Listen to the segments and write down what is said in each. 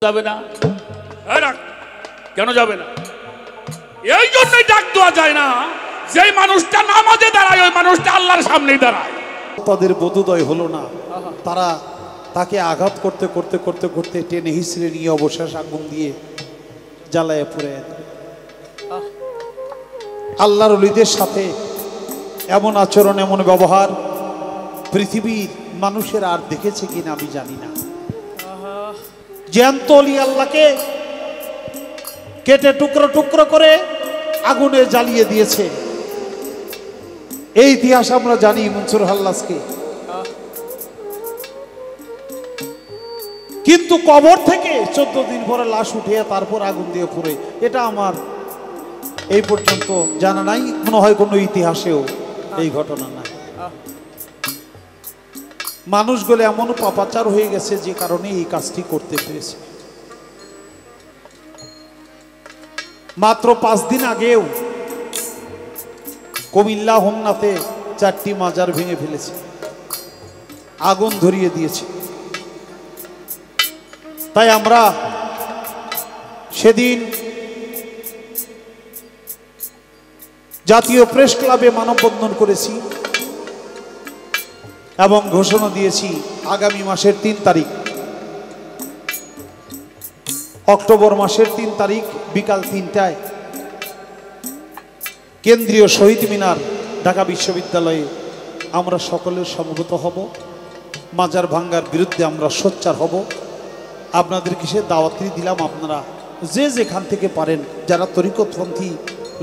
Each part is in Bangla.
যাবে না? কেন যাবে না? এই জন্যই ডাক দেওয়া যায় না, যেই মানুষটা নামাজে দাঁড়ায় ওই মানুষটা আল্লাহর সামনেই দাঁড়ায়। তাদের বোধোদয় হলো না, তারা তাকে আঘাত করতে করতে করতে করতে টেনে হিসড়ে নিয়ে অবশেষ আগুন দিয়ে জ্বালায় পুড়ে। আল্লাহর ওলিদের সাথে এমন আচরণ, এমন ব্যবহার পৃথিবীর মানুষের আর দেখেছে কিনা আমি জানি না। জ্যান্ত অলি আল্লাহকে কেটে টুকরো টুকরো করে আগুনে জ্বালিয়ে দিয়েছে। এই ইতিহাস আমরা জানি মনসুর হাল্লাজকে। কিন্তু কবর থেকে 14 দিন পরে লাশ উঠিয়ে তারপর আগুন দিয়ে পুড়ে, এটা আমার এই পর্যন্ত জানা নাই, মনে হয় কোনো ইতিহাসেও এই ঘটনা নাই। মানুষগুলো এমন পাপাচার হয়ে গেছে যে কারণে এই কাজটি করতে পেরেছে। মাত্র 5 দিন আগেও কুমিল্লা হোমনাথে 4টি মাজার ভেঙে ফেলেছে, আগুন ধরিয়ে দিয়েছে। তাই আমরা সেদিন জাতীয় প্রেস ক্লাবে মানববন্ধন করেছি এবং ঘোষণা দিয়েছি আগামী মাসের 3 তারিখ, অক্টোবর মাসের 3 তারিখ বিকাল 3টায় কেন্দ্রীয় শহীদ মিনার ঢাকা বিশ্ববিদ্যালয়ে আমরা সকলের সমবেত হব। মাজার ভাঙ্গার বিরুদ্ধে আমরা সোচ্চার হব। আপনাদের কিসে দাওয়াতি দিলাম, আপনারা যে যেখান থেকে পারেন, যারা তরিকতপন্থী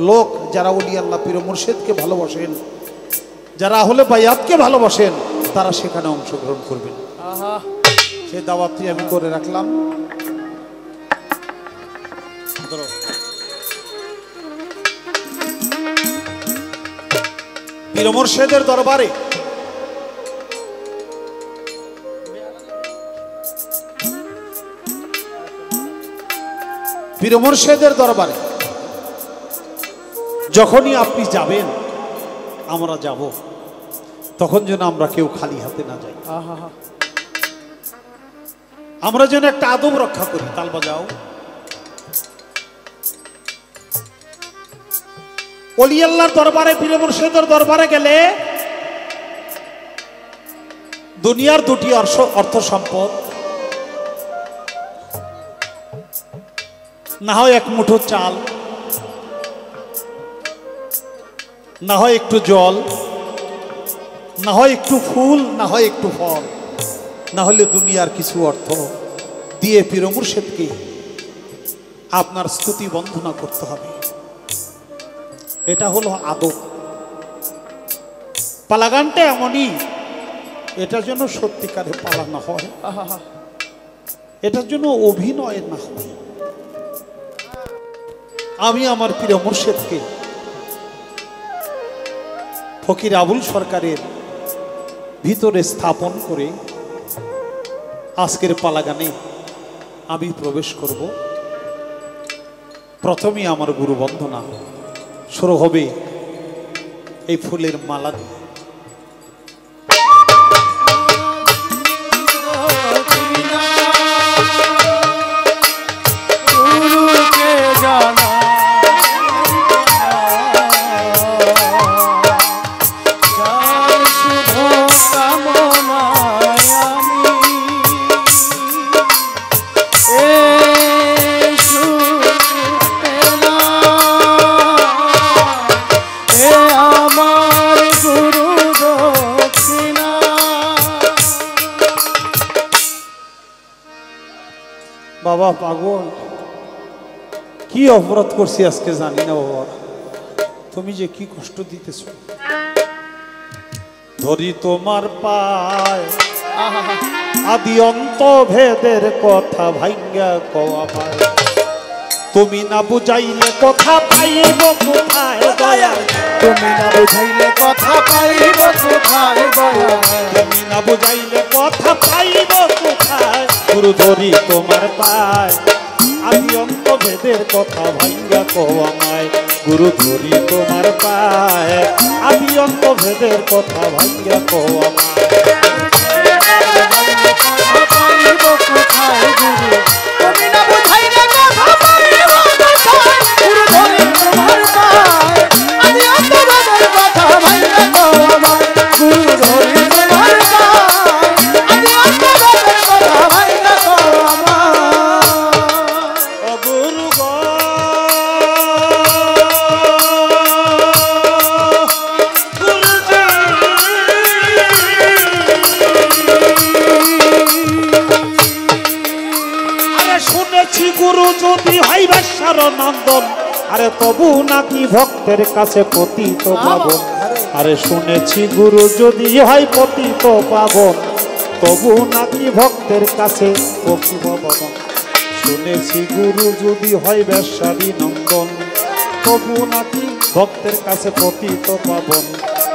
লোক, যারা ওলি আল্লাহ পীর মুর্শিদকে ভালোবাসেন, যারা আহলে বায়াতকে ভালোবাসেন, তারা সেখানে অংশগ্রহণ করবেন। সেই দাওয়াতি আমি করে রাখলাম। পীর মুর্শিদের দরবারে পীর মুর্শিদের দরবারে যখনই আপনি যাবেন, আমরা যাব, তখন যেন আমরা কেউ খালি হাতে না যাই। আমরা যেন একটা আদব রক্ষা করি। তাল বাজাও। ওলি আল্লাহর দরবারে, পীর মুর্শিদের দরবারে গেলে দুনিয়ার 2টি অর্থ সম্পদ, না হয় 1 মুঠো চাল, না হয় একটু জল, না হয় একটু ফুল, না হয় একটু ফল, না হলে দুনিয়ার কিছু অর্থ দিয়ে পীর মুর্শিদকে আপনার স্তুতি বন্দনা করতে হবে। এটা হলো আদব। পালাগানটা এমনই, এটা যেন সত্যিকারে পালা না হয়, এটার জন্য অভিনয় না হয়। আমি আমার পীর মুর্শিদকে ফকির আবুল সরকারের ভিতরে স্থাপন করে আজকের পালাগানে আমি প্রবেশ করব। প্রথমেই আমার গুরু বন্দনা শুরু হবে এই ফুলের মালা দিয়ে। বাবা পাগল, কি অপরাধ করছি আজকে জানি না বাবা, তুমি যে কি কষ্ট দিতেছ। ধরি তোমার পায় আদি অন্ত ভেদের কথা ভাঙ্গা কওয়া পায়, তুমি না বুঝাইলে কথা পাইব কোথায় দয়া, তুমি না বুঝাইলে কথা পাইব কোথায় দয়া, তুমি না বুঝাইলে কথা পাইব কোথায়। গুরু ধরি তোমার পায় আদি অন্ত ভেদের কথা ভাঙ্গা কওয়া মায়, গুরু ধরি তোমার পায় আদি অন্ত ভেদের কথা ভাঙ্গা কওয়া মায়। আরে শুনেছি গুরু যদি হয় বেশ্যার নন্দন, আরে তবু নাকি ভক্তের কাছে পতিত পাবন। আরে শুনেছি গুরু যদি হয় পতিত পাবন, তবু নাকি ভক্তের কাছে পতিত পাবন। শুনেছি গুরু যদি হয় বেশ্যারি নন্দন, তবু নাকি ভক্তের কাছে পতিত পাবন।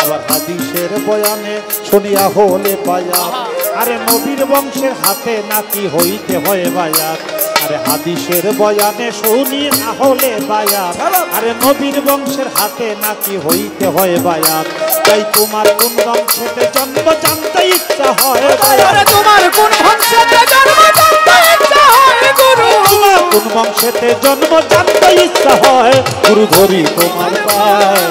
আবার হাদিসের বয়ানে শুনিয়া হলে বায়াত, আরে নবীর বংশের হাতে নাকি হইতে হয় বায়াত। আরে হাদিসের বয়ানে শুনি না হলে বায়াত, আরে নবীর বংশের হাতে নাকি হইতে হয় বায়াত। তাই তোমার কোন বংশেতে জন্ম জানতে ইচ্ছা হয় বায়াত। তোমার কোন বংশেতে জন্ম জানতে ইচ্ছা হয় গুরু, তোমার কোন বংশেতে জন্ম জানতে ইচ্ছা হয় গুরু ধরি তোমার পায়।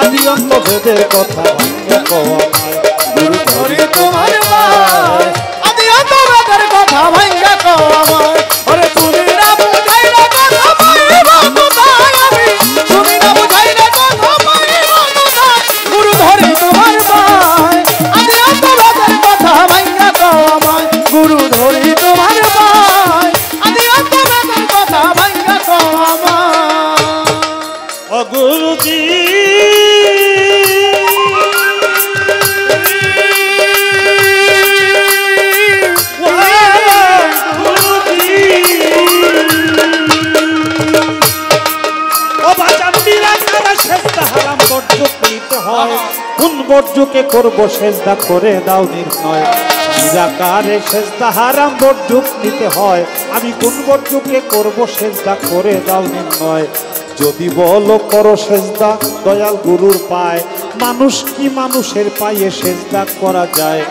আদি অন্ত ভেদের কথা ভাঙিয়া কওয়া পায়, গুরু ধরি তোমার পায়। আদি অন্তরের কথা ভাঙ্গা কও আমায়। ওরে তুমি না বুঝাইলে কথা পাইব কোথায় আমি, তুমি না বুঝাইলে কথা পাইব কোথায়, গুরু ধরি তোমার পায়। আদি অন্তরের কথা ভাঙ্গা কও আমায়, গুরু ধরি তোমার পায়। আদি অন্তরের কথা ভাঙ্গা কও আমায়। ও গুরুজি কোন বর্জুকে করবো সেজদা করে দাও নির্ণয়। নিরাকারে সেজদা হারাম বর্জুক নিতে হয়, আমি কোন বর্জুকে করবো সেজদা করে দাও নির্ণয়। যদি বলো করো সেজদা দয়াল গুরুর পায়, মানুষ কি মানুষের পায়ে সেজদা করা যায়।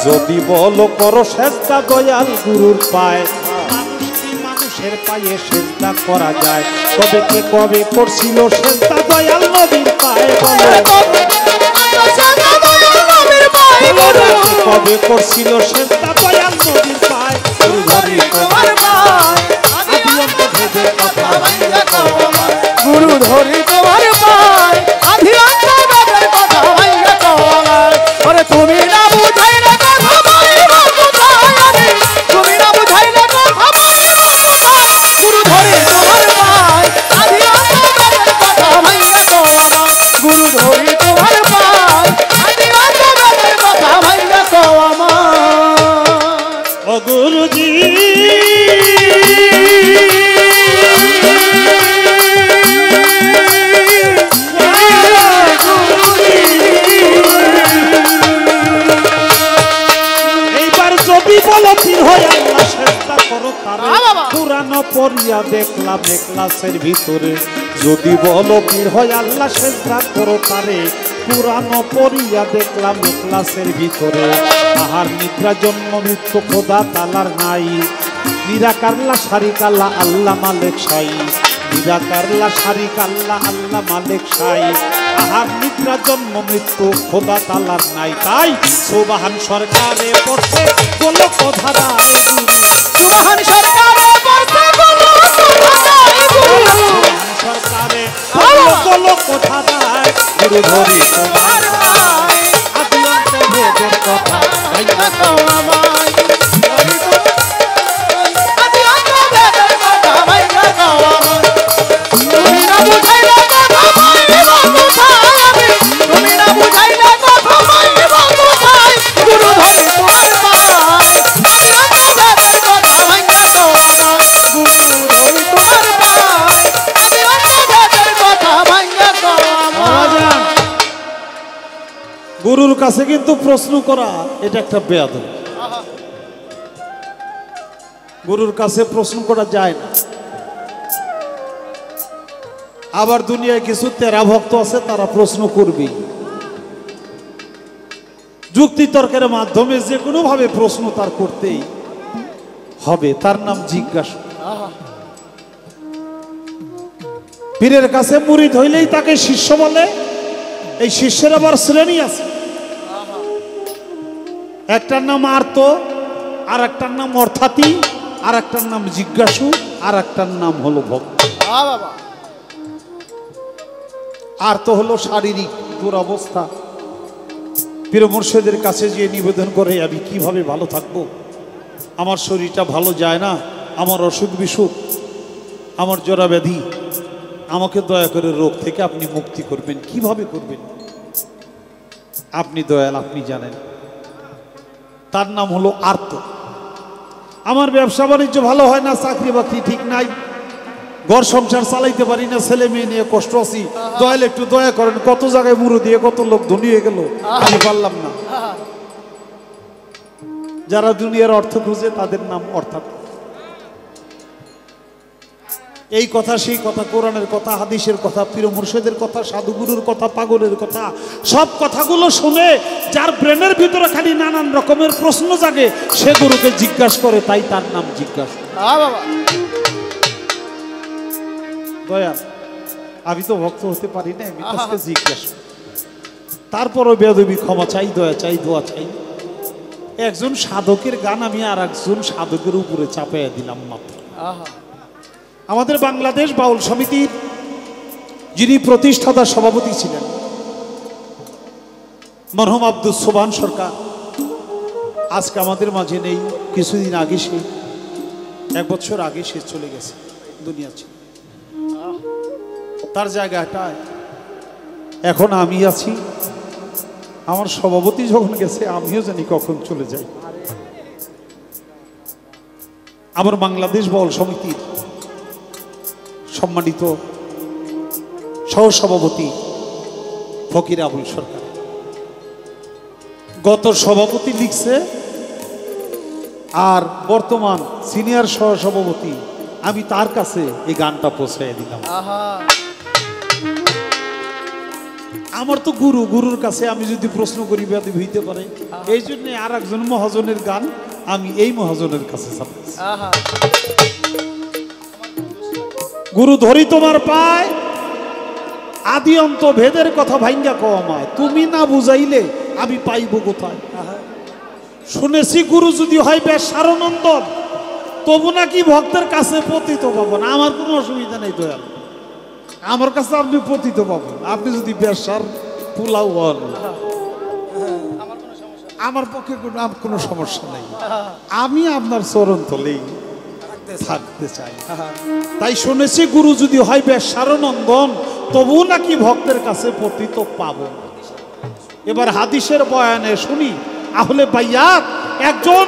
যদি বলো করো সেজদা দয়াল গুরুর পায়, মানুষ কি মানুষের পায়ে সেজদা করা যায়। তবে কে কবে করছিল সেজদা দয়াল নবীর পায় বলে, কবে করছিল সেজদা দয়াল নবীর পায়। গুরু ধরি তোমার পায়, আদি অন্ত ভেদের কথা ভাঙ্গা কও আমায়। গুরু ধরি তোমার পায়, আদি অন্তরের কথা ভাঙ্গা কও আমায়। ওরে তুমি না বুঝাইলে কথা পাইব কোথায় আমি, তুমি না বুঝাইলে কথা পাইব কোথায়, গুরু ধরি তোমার পায়। আদি অন্তরের কথা ভাঙ্গা কও আমায়, গুরু ধরি তোমার পায়। আদি অন্তরের কথা ভাঙ্গা কও আমায়। ও গুরুজি এইবার যদি বলো পীর হয় আল্লাহ সেজদা করো তারে, পুরানো পড়িয়া দেখলাম ক্লাসের ভিতরে। যদি বলো পীর হয় আল্লাহ সেজদা করো তারে, পুরানো পড়িয়া দেখলাম ক্লাসের ভিতরে। আহার নিদ্রা জন্ম মৃত্যু খোদা তালার নাই, নিরাকারলা শারিক আল্লাহ আল্লাহ মালিক সাই। নিরাকারলা শারিক আল্লাহ আল্লাহ মালিক সাই। আহার নিদ্রা জন্ম মৃত্যু খোদা তালার নাই। তাই সুবহান সরকারে পড়ছে বলো কথাদার গুরু, সুবহান সরকারে পড়ছে বলো কথাদার গুরু, সুবহান সরকারে বলো কথাদার গুরু ধরি তোমার পায়। আদি অন্ত ভেদের কথা ভাঙ্গা কও আমায়। আদি অন্তরের কথা ভাঙ্গা কও আমায়। তুমি না বুঝাইলে কথা পাইব কোথায় আমি, তুমি না বুঝাইলে কথা পাইব কোথায়, গুরু ধরি তোমার পায়। আদি অন্তরের কথা ভাঙ্গা কও আমায়, গুরু ধরি তোমার পায়। আদি অন্তরের কথা ভাঙ্গা কও আমায়। গুরুর কাছে কিন্তু প্রশ্ন করা এটা একটা বেয়াদব। গুরুর কাছে প্রশ্ন করা যায় না। আবার দুনিয়ায় কিছু তেরা ভক্ত আছে, তারা প্রশ্ন করবে। যুক্তি তর্কের মাধ্যমে যে কোনো ভাবে প্রশ্ন তার করতেই হবে, তার নাম জিজ্ঞাসা। পীরের কাছে মুরিদ হইলেই তাকে শিষ্য বলে। এই শিষ্যের আবার শ্রেণী আছে, একটার নাম আর্ত, আর একটার নাম অর্থাৎই, আর একটার নাম জিজ্ঞাসু, আর একটার নাম হলো ভক্ত। আর্ত হলো শারীরিক দুরবস্থা, পীর মুর্শিদের কাছে গিয়ে নিবেদন করে আমি কিভাবে ভালো থাকবো, আমার শরীরটা ভালো যায় না, আমার অসুখ বিসুখ, আমার জরা ব্যাধি, আমাকে দয়া করে রোগ থেকে আপনি মুক্তি করবেন। কিভাবে করবেন? আপনি দয়াল, আপনি জানেন। তার নাম হলো আর্ত। আমার ব্যবসা বাণিজ্য ভালো হয় না, চাকরি বাকরি ঠিক নাই, ঘর সংসার চালাইতে পারি না, ছেলে মেয়ে নিয়ে কষ্ট আছি, দয়াল একটু দয়া করেন। কত জায়গায় মুড়ো দিয়ে কত লোক ধনী হয়ে গেল, আমি পারলাম না। যারা দুনিয়ার অর্থ খুঁজে তাদের নাম অর্থাৎ। এই কথা সেই কথা, কোরআনের কথা, হাদিসের কথা, পীর মুর্শিদের কথা, সাধুগুরুর কথা, পাগলের কথা, সব কথাগুলো শুনে যার ব্রেনের ভিতরে খালি নানান রকমের প্রশ্ন জাগে, সে গুরুকে জিজ্ঞাসা করে, তাই তার নাম জিজ্ঞাসা। দয়া, আমি তো ভক্ত হতে পারি না, আমি তাকে জিজ্ঞাসা। তারপরও বেয়াদবি, ক্ষমা চাই, দয়া চাই, দোয়া চাই। একজন সাধকের গান আমি আর একজন সাধকের উপরে চাপাইয়া দিলাম মাত্র। আমাদের বাংলাদেশ বাউল সমিতির যিনি প্রতিষ্ঠাতা সভাপতি ছিলেন মরহুম আব্দুল সোবহান সরকার, আজকে আমাদের মাঝে নেই। কিছুদিন আগে সে, 1 বছর আগে সে চলে গেছে দুনিয়া ছিল। তার জায়গাটায় এখন আমি আছি। আমার সভাপতি যখন গেছে, আমিও জানি কখন চলে যাই। আমার বাংলাদেশ বাউল সমিতির সম্মানিত সহসভাপতি ফকির আবুল সরকার, গত সভাপতি লিখছে, আর বর্তমান সিনিয়র সহসভাপতি, আমি তার কাছে এই গানটা পৌঁছাইয়া দিলাম। আমার তো গুরুর কাছে আমি যদি প্রশ্ন করি বেয়াদবি হইতে পারে, এই জন্য আর একজন মহাজনের গান আমি এই মহাজনের কাছে চাচ্ছি। গুরু ধরি তোমার পায়, আদি অন্ত ভেদের কথা ভাঙ্গা কমায়, তুমি না বুঝাইলে আমি পাইব কোথায়। শুনেছি গুরু যদি হয় বেশ সারনন্দন, তবু নাকি ভক্তের কাছে পতিত পাবেন। আমার কোনো অসুবিধা নেই দয়াল, আমার কাছে আপনি পতিত পাবেন। আপনি যদি বেশার পোলাও হন, আমার পক্ষে কোনো সমস্যা নেই। আমি আপনার চরণ তলেই থাকতে চাই। তাই শুনেছি গুরু যদি হয় বেশ সারনন্দন, তবু নাকি ভক্তের কাছে পতিত পাবেন। এবার হাদিসের বয়ানে শুনি, আহলে বায়াত একজন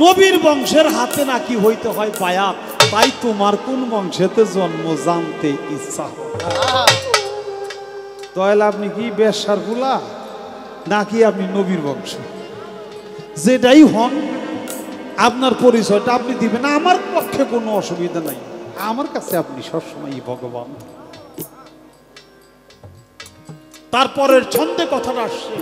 নবীর বংশের হাতে নাকি হইতে হয় বায়াত। তাই তোমার কোন বংশেতে জন্ম জানতে ইচ্ছা হয়। দয়াল, আপনি কি বেশ্যার গুলা নাকি আপনি নবীর বংশ? যেটাই হন, আপনার পরিচয়টা আপনি দিবেন, আমার পক্ষে কোনো অসুবিধা নাই। আমার কাছে আপনি সবসময় ভগবান। তারপরের ছন্দে কথাটা আসছে,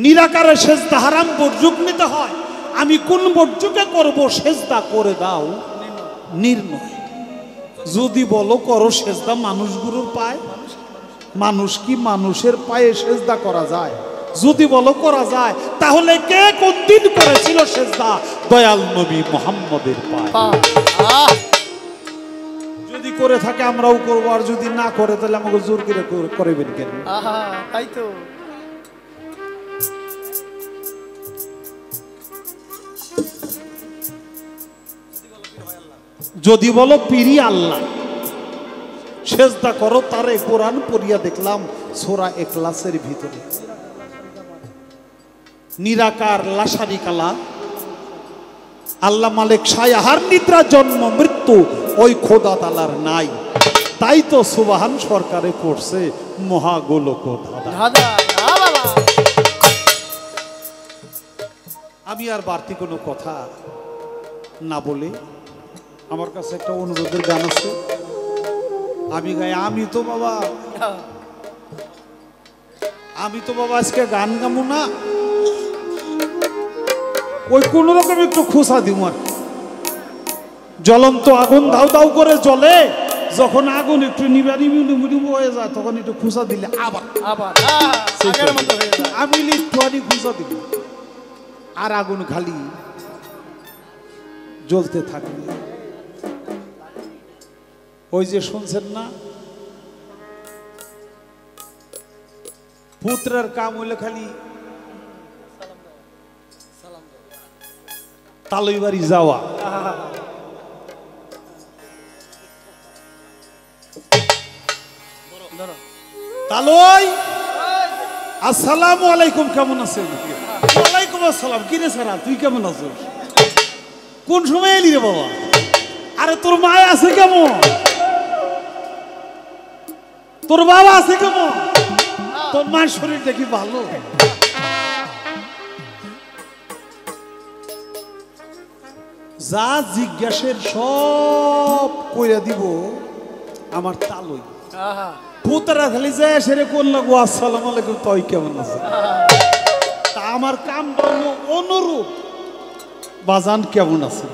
নিরাকারে সেজদা হারাম, বর্জুক নিতে হয়। আমি কোন বর্জুকে করব, সেজদা করে দাও নির্ণয়। যদি বলো করো সেজদা মানুষগুলোর পায়, মানুষ কি মানুষের পায়ে সেজদা করা যায়? যদি বলো করা যায়, তাহলে কে কোন দিন করেছিল সেজদা? দয়াল নবী মুহাম্মদের পায়ে। যদি করে থাকে আমরাও করবো, আর যদি না করে তাহলে আমাকে জোর করে করবেন কেন? তাই তো। যদি বলো পীরি আল্লাহ, সেজদা করো তারে। কোরআন পড়িয়া দেখলাম সূরা ইখলাসের ভিতরে, নিরাকার লাশারি কালা আল্লাহ মালিক সায়াহার নিদ্রা জন্ম মৃত্যু ওই খোদা তালার নাই। তাই তো সুবহান সরকারে পড়ছে মহাগোলক ধাঁধা। আমি আর বাড়তি কোনো কথা না বলে, আমার কাছে একটা অনুরোধের গান আছে, আমি গাই। আমি তো বাবা আজকে গান গামু না, ওই কোন রকম একটু খুশা দিব। আর জ্বলন্ত আগুন দাউ দাউ করে জ্বলে, যখন আগুন একটু নিবু হয়ে যায়, তখন একটু খুশা দিলে আবার আমি একটু খুশা দিব, আর আগুন খালি জ্বলতে থাকবে। ওই যে শুনছেন না, পুত্রের কাম হইলে খালি তালই বাড়ি যাওয়া। তালই, আসসালামু আলাইকুম, কেমন আছেন? ওয়ালাইকুম আসসালাম। কি রে সারা, তুই কেমন আছিস? কোন সময় এলি রে বাবা? আরে তোর মা আছে কেমন? তোর বাবা আছে কেমন? তোর মার শরীর দেখি ভালো? যা জিজ্ঞাসের সব কইরা দিব আমার তালই। পুতারা খালি যায় সেরে কোন লাগবো আসসালামু আলাইকুম, তুই কেমন আছে? তা আমার কামটা হলো অনুরূপ, বাজান কেমন আছে?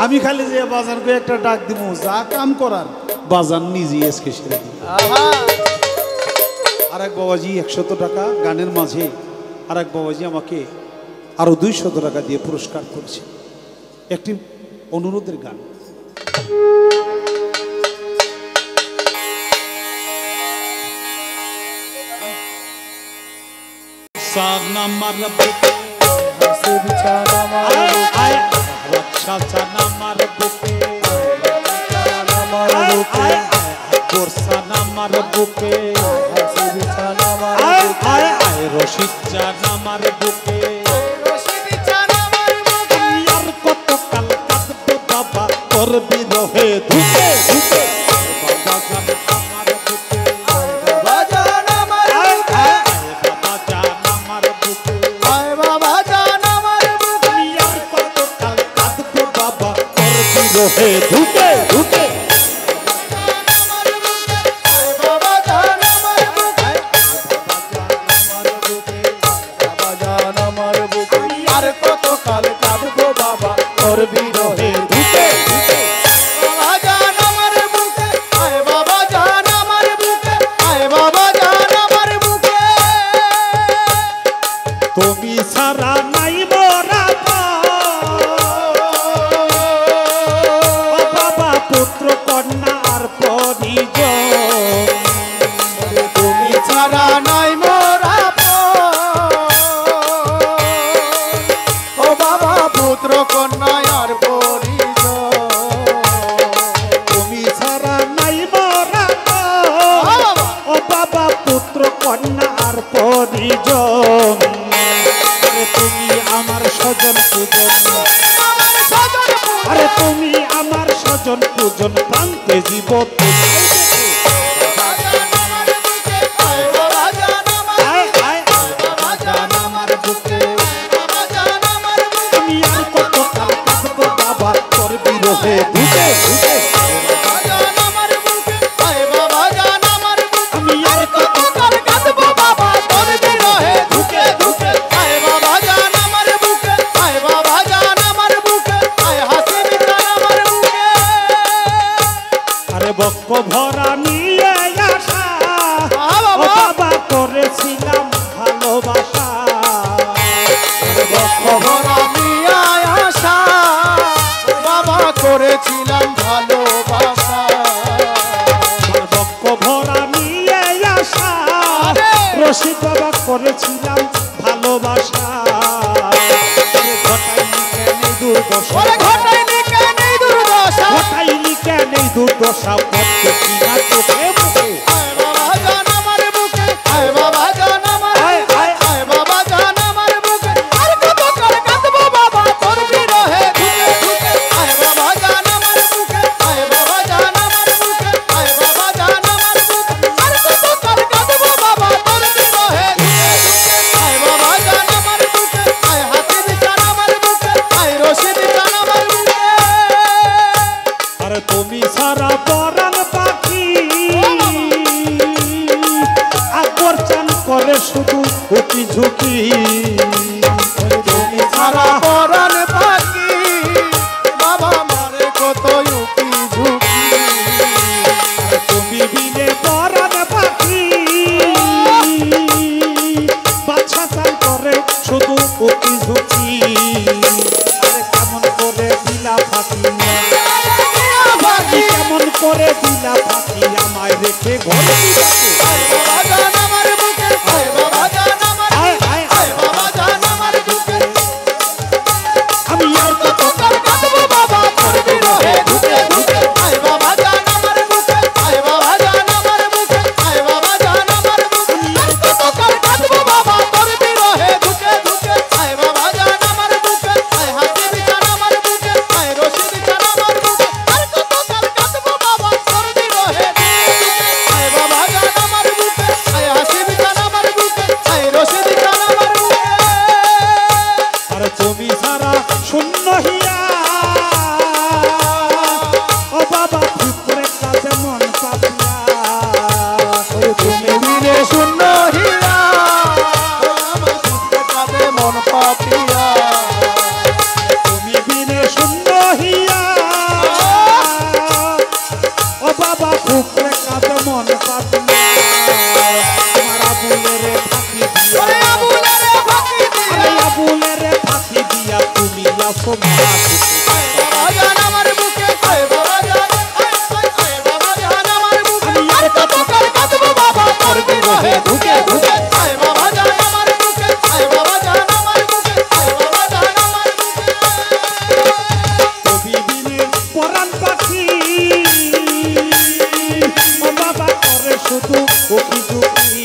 আমি খালি যে বাজানকে একটা ডাক দিব, যা কাম করার বাজান নিজে আজকে সেরে দিব। আর এক বাবাজি 100 টাকা গানের মাঝে আর এক বাবাজি আমাকে আরো 200 টাকা দিয়ে পুরস্কার করেছে। একটি অনুরোধের গান। সানা মারবো হাসি বিছানা মারবো রক্ষা জানা মারবো মারবো বর্ষানা মারবো হাসি বিছানা মারবো আয় রশিদ জানা মারবো রশিদ জানা মারবো আর কত কাল কাঁদবো বাবা তোর বিরহে ধুকে ধুকে বাবা জান আমার বুকে বাবা জান আমার বুকে বাবা জান আমার বুকে আয় বাবা জান আমার বুকে আর কত কাল কাঁদবো বাবা তোর বিরহে ধুকে ধুকে তুমি সারা নাই মোরা বাবা পুত্র কন্যা আর পরিজন, তুমি ছাড়া নাই মোরা ও বাবা পুত্র কন্যা আর পরিজন, তুমি ছাড়া নাই মোরা ও বাবা পুত্র কন্যা আর পরিজন, তুমি আমার স্বজন পূজন, আরে তুমি আমার স্বজন পূজন প্রান্তে জীবন আমি আর কত কাল কাঁদবো বাবা তোর বিরহে ধুকে ধুকে আমি আর কত কাল কাঁদবো বাবা তোর বিরহে ধুকে ধুকে বক্ষ ভরা নিয়ে আসা ও বাবা করেছিলাম ভালোবাসা, বক্ষ ভরা নিয়ে আসা বাবা করেছিলাম ভালোবাসা, বক্ষ ভরা নিয়ে আসা রশিদ বাবা করেছিলাম ভালোবাসা, ঘটাইনি কেন দুর্দশা, ঘটাইনি কেন দুর্দশা পড়তে কিনা চোখে মুখে আয় বাবা জান আমার বুকে আয় বাবা জান আমার আয় বাবা জান আমার বুকে আর কত কাল কাঁদবো বাবা তোর বিরহে ধুকে ধুকে আয় বাবা জান আমার বুকে আয় বাবা জান আমার বুকে আয় বাবা জান আমার বুকে আর কত কাল কাঁদবো বাবা তোর বিরহে ধুকে ধুকে আয় বাবা জান আমার বুকে আয় হাসিব জান আমার বুকে আয় রশিদ জান আমার বুকে। আরে তুমি সারা পরাণ পাখি হিয়া ও বাবা ফুকরে কাছে মন পাপিয়া তুমি বিনে শূন্য হিয়া আমার বুকে কাঁদে মন পাপিয়া তুমি বিনে শূন্য হিয়া ও বাবা ফুকরে কাছে মন পাপিয়া আমার আবুলের ফাঁকি দিয়া আবুলের ফাঁকি দিয়া তুমি আসো মা বাবা জান আমার বুকে আয় বাবা জান আয় বাবা জান আমার বুকে আর কত কার কাঁদবো বাবা তোর বিরহে ঢুকে ঢুকে আয় বাবা জান আমার বুকে আয় বাবা জান আমার বুকে আয় বাবা জান আমার বুকে কবি বিনে পরাণ পাখি ও বাবা করে শুধু ওকি ঝুঁকি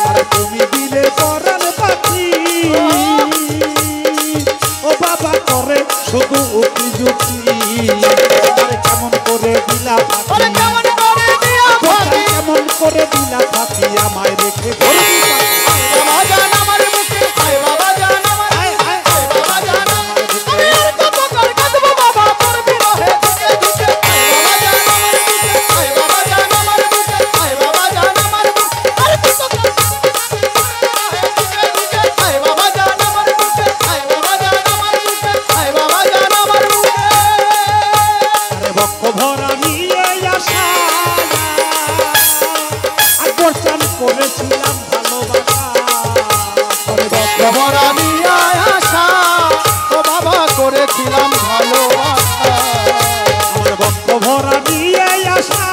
আর তুমি দিলে পরাণ পাখি ও বাবা করে শুধু ওকি ঝুঁকি আরে কেমন করে দিলা পাখি কেমন করে দিলা পাখি আমায় রেখে ধরবি বাবা জান আমার বুকে আয় বাবা জান আমার আয় বাবা জান আমি আর কত কার কাঁদবো বাবা তোর বিরহে ঢুকে ঢুকে আয় বাবা জান আমার বুকে আয় বাবা জান আমার বুকে আয় বাবা জান আমার বুকে আর কত কার ঢুকে ঢুকে আয় বাবা জান আমার বুকে আয় বাবা জান আমার বুকে আয় বাবা জান আমার বুকে আরে বক্ষ ভরা নিয়ে আসা আর বর্ষণ করেছিলাম ভালোবাসা ওরে ভরা নিয়ে আসা ও বাবা করেছিলাম ভালোবাসা আমার বক্ষ ভরা নিয়ে আসা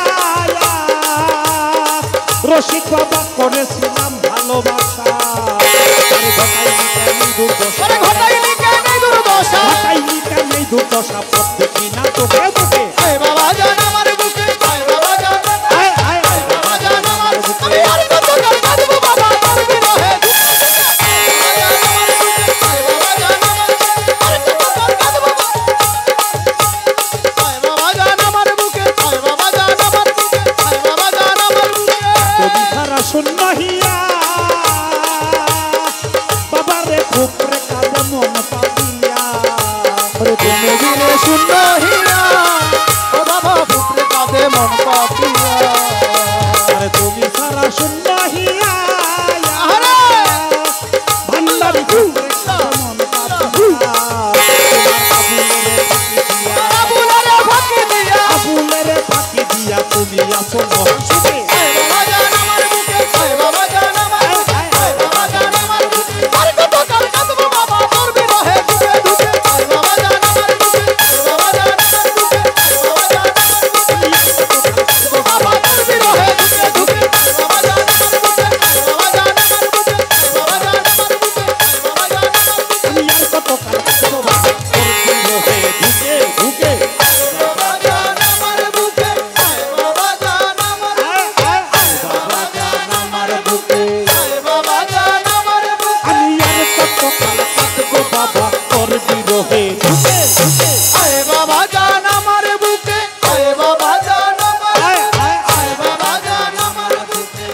রসিক বাবা করেছিলাম ভালোবাসা আরে ঘটাইনি কেন দুর্দশা ওরে ঘটাইলি কেন এই দুর্দশা ঘটাইনি কেন এই দুর্দশা পথ দেখি না তোকে বুকে আয় বাবা জান আমার বুকে আয় বাবা জান আয় আয় আয় বাবা জান আমার আমি আর কত কার কাঁদবো বাবা তোর বিরহে আয় বাবা জান আমার বুকে আয় বাবা জান আমার আর কত কার কাঁদবো আয় বাবা জান আমার বুকে আয় বাবা জান আমার বুকে আয় বাবা জান আমার বুকে কবি সারা শূন্য হিয়া বাবারে খুপরে কাঁদে মন পাপিয়া ওরে তুমি বিনে শূন্য হিয়া ও বাবা ফুকরে কাঁদে মন পাপিয়া আরে তুমি সারা শূন্য হিয়া আরে ভান্ডারি খুপরে কাঁদে মন পাপিয়া আবুলারে ফাঁকি দিয়া আবুলের ফাঁকি দিয়া তুমি আসো মহসুবে আয় বাবা জান আমার বুকে আয় বাবা জান আমার বুকে আয় বাবা জান আমার বুকে আর কত কার কাঁদবো বাবা তোর বিরহে ঢুকে ঢুকে আয় বাবা জান আমার বুকে আয় বাবা জান আমার বুকে আয় বাবা জান আমার বুকে বাবা তোর বিরহে ঢুকে ঢুকে আয় বাবা জান আমার বুকে আয় বাবা জান আমার বুকে আয় বাবা জান আমার বুকে আয় বাবা জান আমার বুকে আমি আর কত কাল কাঁদবো বাবা তোর বিরহে ঢুকে ঢুকে বাবা জান আমার বুকে আয় বাবা জান আমার আয় আয় আয় বাবা জান আমার বুকে আয় বাবা জান আমার বুকে আমি আর কত কাল কাঁদবো বাবা তোর বিরহে ঢুকে ঢুকে আয় বাবা জান আমার বুকে আয় বাবা জান আমার আয় আয় আয় আয় বাবা জান আমার বুকে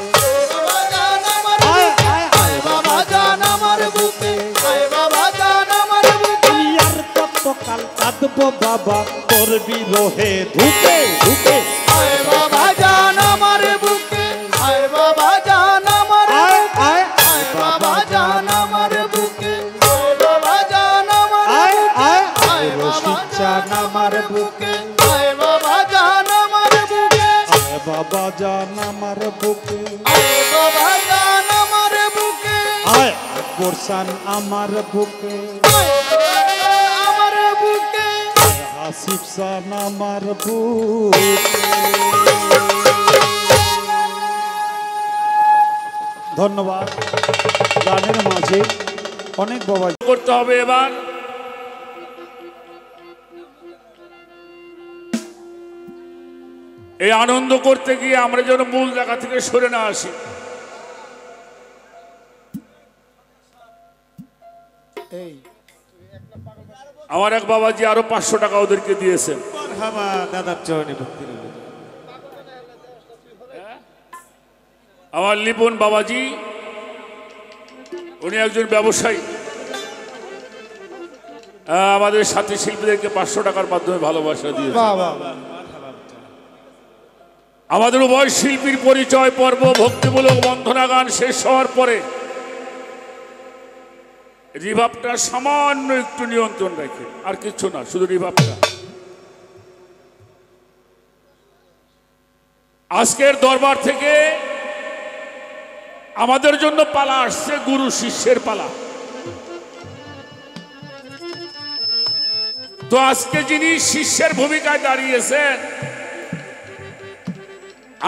বাবা জান আমার আয় বুকে আয় আয় বাবা জান আমার বুকে আয় বাবা জান আমার বুকে আমি আর কত কাল কাঁদবো বাবা তোর বিরহে ঢুকে ঢুকে আয় বাবা জান আমার বুকে আয় বাবা জান আমার আয় আয় আয় বাবা জান আমার বুকে আয় বাবা জান আমার আয় আয় আয় আয় বাবা রশিদ চান আমার বুকে আয় বাবা জান আমার বুকে আয় বাবা জান আমার বুকে আয় বাবা জান আমার বুকে আয় বর্ষান আমার বুকে আমার বুকে আয় হাসিফ চান আমার বুকে ধন্যবাদ গানের মাঝে অনেক বাবা করতে হবে এবার এই আনন্দ করতে গিয়ে আমরা যেন মূল জায়গা থেকে সরে না আসি। আমার এক বাবাজি আরো 500 টাকা ওদেরকে দিয়েছেন। দাদার চরণে ভক্তি রইল। আমার লিপন বাবাজি উনি একজন ব্যবসায়ী, আমাদের সাথী শিল্পীদেরকে 500 টাকার মাধ্যমে ভালোবাসা দিয়ে আমাদের উভয় শিল্পীর পরিচয় পর্ব ভক্তিমূলক বন্ধনা গান শেষ হওয়ার পরে রিভাবটা সামান্য একটু নিয়ন্ত্রণ রাখে, আর কিছু না, শুধু রিভাবটা। আজকের দরবার থেকে আমাদের জন্য পালা আসছে গুরু শিষ্যের পালা। তো আজকে যিনি শিষ্যের ভূমিকায় দাঁড়িয়েছেন,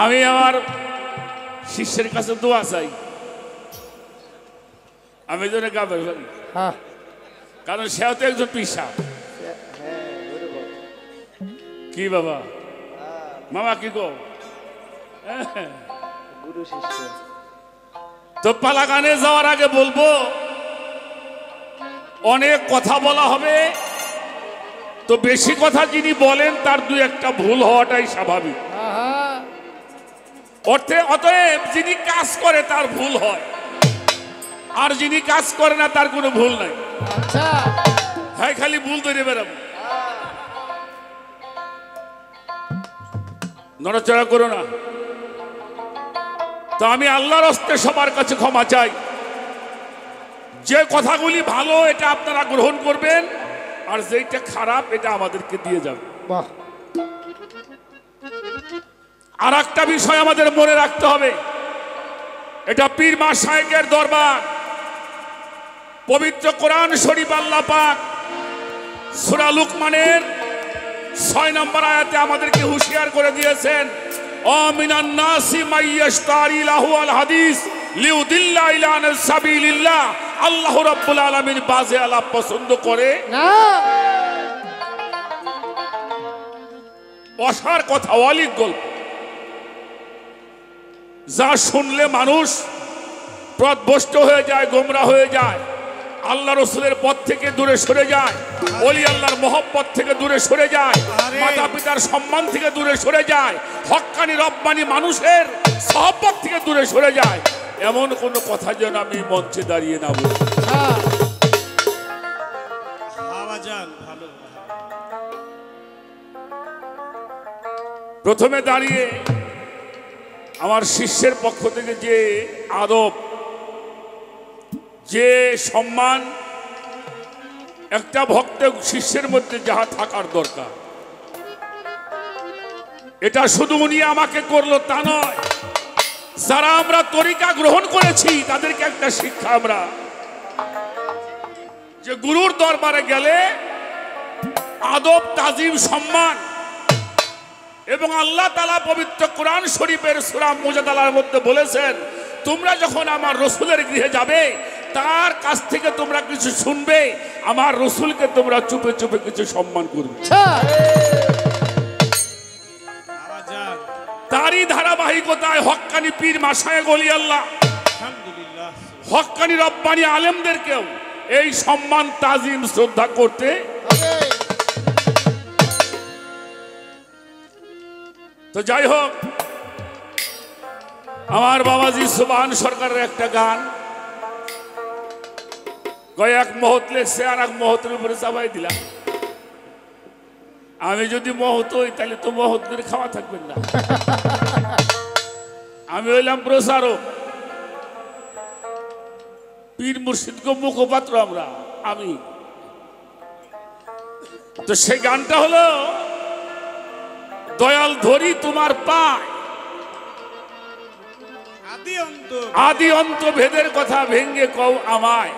আমি আমার শিষ্যের কাছে দোয়া চাই, আমি যেন গাবে পারি, কারণ সেও তো একজন পিসা। কি বাবা মামা কি গো, তো পালা গানে যাওয়ার আগে বলবো, অনেক কথা বলা হবে, তো বেশি কথা যিনি বলেন তার 2-1টা ভুল হওয়াটাই স্বাভাবিক। অতএব যিনি কাজ করে তার ভুল হয়, আর যিনি কাজ করে না তার কোনো ভুল নাই। হ্যাঁ, খালি ভুল তৈরি বেরাবো, নড়াচড়া করো না। তো আমি আল্লাহর হস্তে সবার কাছে ক্ষমা চাই, যে কথাগুলি ভালো এটা আপনারা গ্রহণ করবেন, আর যেটা খারাপ এটা আমাদেরকে দিয়ে যাবে। আর একটা বিষয় আমাদের মনে রাখতে হবে, এটা পীর মাশায়েখের দরবার। পবিত্র কোরআন শরীফ আল্লাহ পাক সূরা লুকমানের 6 নম্বর আয়াতে আমাদেরকে হুঁশিয়ার করে দিয়েছেন, আমিনান নাসি মাইয়াশতারি লাহু আল হাদিস লিউদিল্লা ইলা সাবিলিল্লাহ। আল্লাহ রাব্বুল আলামিন বাজে আলাপ পছন্দ করে না, অসার কথা, অলিক গল্প, যা শুনলে মানুষ পথভ্রষ্ট হয়ে যায়, গোমরা হয়ে যায়, আল্লাহ রসুলের পথ থেকে দূরে সরে যায়, ওলি আল্লাহর মহব্বত থেকে দূরে সরে যায়, মাতা পিতার সম্মান থেকে দূরে সরে যায়, হক্কানি রব্বানি মানুষের সহবত থেকে দূরে সরে যায়। এমন কোন কথা যেন আমি মঞ্চে দাঁড়িয়ে না বলি। প্রথমে দাঁড়িয়ে আমার শিষ্যের পক্ষ থেকে যে আদব, যে সম্মান একটা ভক্ত শিষ্যের মধ্যে যাহা থাকার দরকার, এটা শুধু উনি আমাকে করলো তা নয়, যারা আমরা তরিকা গ্রহণ করেছি তাদেরকে একটা শিক্ষা আমরা, যে গুরুর দরবারে গেলে আদব, তাজিম, সম্মান, এবং আল্লাহ তাআলা পবিত্র কোরআন শরীফের সূরা মুজাদালার মধ্যে বলেছেন, তোমরা যখন আমার রসুলের গৃহে যাবে তার কাছ থেকে তোমরা কিছু শুনবে, আমার রসুলকে তোমরা চুপে চুপে কিছু সম্মান করবে। তারই ধারাবাহিকতায় হক্কানি পীর মাশায়েখ ওলি আল্লাহ, হক্কানি রব্বানি আলেমদেরকেও এই সম্মান, তাজিম, শ্রদ্ধা করতে হবে। তো যাই হোক, আমার বাবাজি সুবহান সরকারের একটা গান কয়েক মহৎ লেখছে, আর এক মহতের উপরে চাপাই দিলাম। আমি যদি মহৎ হই তাহলে তো মহৎ করে খাওয়া থাকবেন না। আমি হইলাম প্রচারক, পীর মুর্শিদকে মুখপাত্র আমি। তো সেই গানটা হলো, দয়াল ধরি তোমার পায়, আদি অন্ত ভেদের কথা ভেঙ্গে কও আমায়,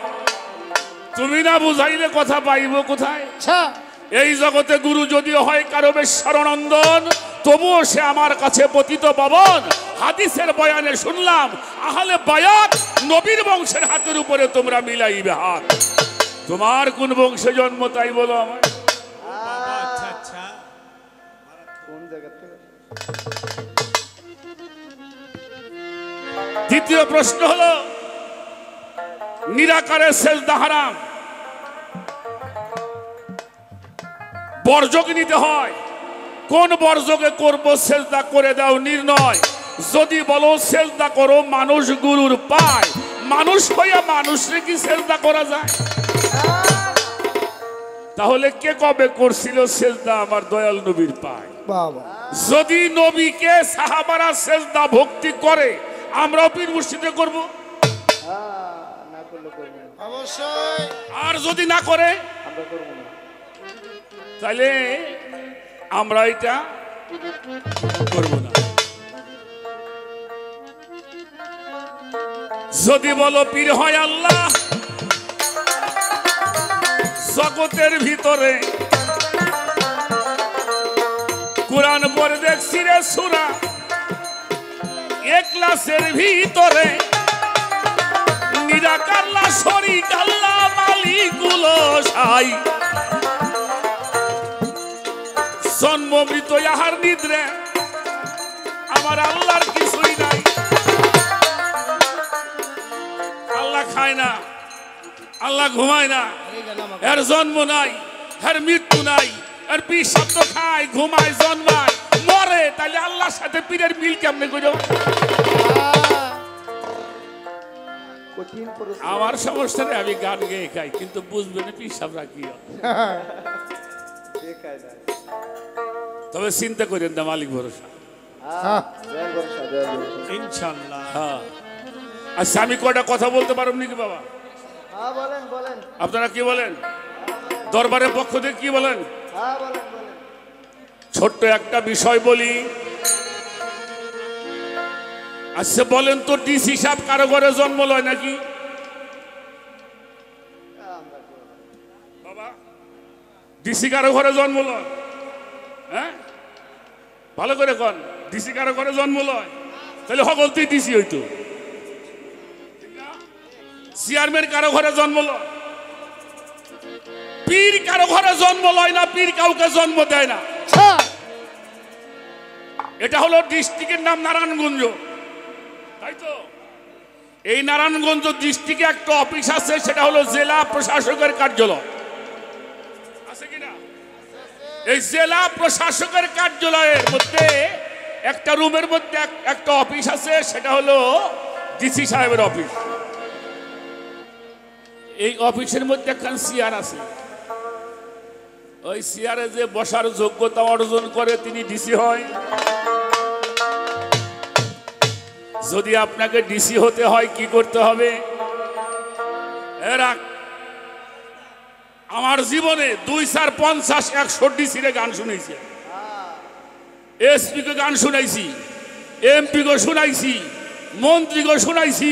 তুমি না বুঝাইলে কথা পাইব কোথায়। এই জগতে গুরু যদিও হয় কারো বেশ শরণন্দন, তবুও সে আমার কাছে পতিত পাবন। হাদিসের বয়ানে শুনলাম, আহলে বায়াত নবীর বংশের হাতের উপরে তোমরা মিলাইবে হাত। তোমার কোন বংশে জন্ম তাই বলো আমায়। দ্বিতীয় প্রশ্ন হলো, নিরাকারের সেজদা হারাম, বর্জক নিতে হয়, কোন বর্জকে করব সেজদা করে দাও নির্ণয়। যদি বলো সেজদা করো মানুষ গুরুর পায়, মানুষ হইয়া মানুষরে কি সেজদা করা যায়? তাহলে কে কবে করছিল সেজদা আমার দয়াল নবীর পায়? বাবা যদি নবীকে সাহাবারা সেজদা ভক্তি করে, আমরাও পীর মুর্শিদে করব। অবশ্যই আর যদি না করে তাহলে আমরা এটা করব না। যদি বলো পীর হয় আল্লাহ জগতের ভিতরে, কোরআন পড়ে দেখছি রে সূরা ইখলাসের ভিতরে, নিরাকার লা শরীক আল্লাহ মালিকুল শাই, জন্ম মৃত আহার নিদ্রে আমার আল্লাহর কিছুই নাই। আল্লাহ খায় না, আল্লাহ ঘুমায় না, এর জন্ম নাই, এর মৃত্যু নাই, এর পীর শব্দ খায়, ঘুমায়, জন্মায়, মরে, তাহলে আল্লাহর সাথে পীরের মিল কেমনে করো? আমার সমস্যা নেই, আমি গান গেয়ে খাই, কিন্তু বুঝবে না পীর সাহেবরা কি হয়। তবে চিন্তা করেন না, মালিক ভরসা ইনশাআল্লাহ। হ্যাঁ। আচ্ছা, আমি কয়টা কথা বলতে পারব নাকি বাবা? আপনারা কি বলেন? দরবারের পক্ষ থেকে কি বলেন? ছোট্ট একটা বিষয় বলি। আচ্ছা বলেন তো, ডিসি সাহেব কারো ঘরে জন্ম লয় নাকি বাবা? ডিসি কারো ঘরে জন্ম লয়? হ্যাঁ, ভালো করে কন, ডিসি কারো ঘরে জন্ম লয়? তাহলে সকলতেই ডিসি হইতো। চেয়ারম্যান কারো ঘরে জন্ম লয়? পীর কারো ঘরে জন্ম লয় না, পীর কাউকে জন্ম দেয় না। এটা হলো ডিস্ট্রিক্টের নাম নারায়ণগঞ্জ, তাই তো? এই নারায়ণগঞ্জ ডিস্ট্রিক্টে একটা অফিস আছে, সেটা হলো জেলা প্রশাসকের কার্যালয়, আছে কিনা? এই জেলা প্রশাসকের কার্যালয়ের মধ্যে একটা রুমের মধ্যে একটা অফিস আছে, সেটা হলো ডিসি সাহেবের অফিস। এই অফিসের মধ্যে একখান চেয়ার আছে, ওই চেয়ারে যে বসার যোগ্যতা অর্জন করে তিনি ডিসি হয়। যদি আপনাকে ডিসি হতে হয় কি করতে হবে? আমার জীবনে 2, 4, 50, 100 ডিসিরে গান শুনেছি, এসপি কে গান শুনাইছি, এমপি কে শুনাইছি, মন্ত্রী কে শুনাইছি।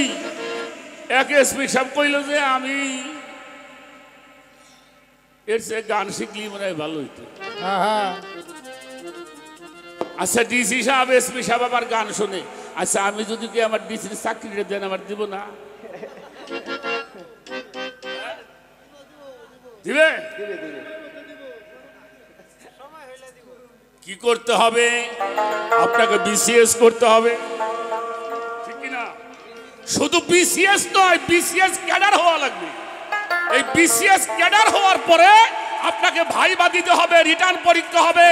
এক এসপি সাহেব কইল যে আমি এর চেয়ে গান শিখলি মনে হয় ভালো হইতো। আচ্ছা ডিসি সাহেব, এসপি সাহেব আবার গান শোনে। আচ্ছা আমি যদি কি আমার ডিসির চাকরিটা দেন, আমার দিব না? দিবে? কি করতে হবে? আপনাকে বিসিএস করতে হবে, ঠিক কিনা? শুধু বিসিএস নয়, বিসিএস ক্যাডার হওয়া লাগবে। এই বিসিএস ক্যাডার হওয়ার পরে আপনাকে ভাইবা দিতে হবে, রিটার্ন পরীক্ষা হবে।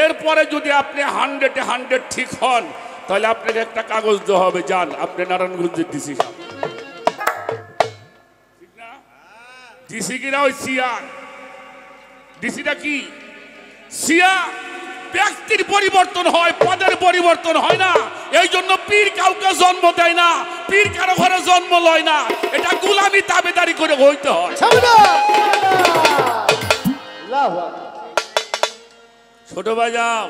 এরপরে যদি আপনি 100-এ 100 ঠিক হন, তাহলে আপনাকে একটা কাগজ দেওয়া হবে, যান আপনি নারায়ণগঞ্জের ডিসি। ঠিক না? ডিসি কিনা ওই সিআর। ডিসিটা কি? সিআর। ব্যক্তির পরিবর্তন হয়, পদের পরিবর্তন হয় না। এই জন্য পীর কাউকে জন্ম দেয় না, পীর কারো ঘরে জন্ম লয় না। এটা গোলামি তাবেদারি করে হইতে হয়। ছোট বাজাও,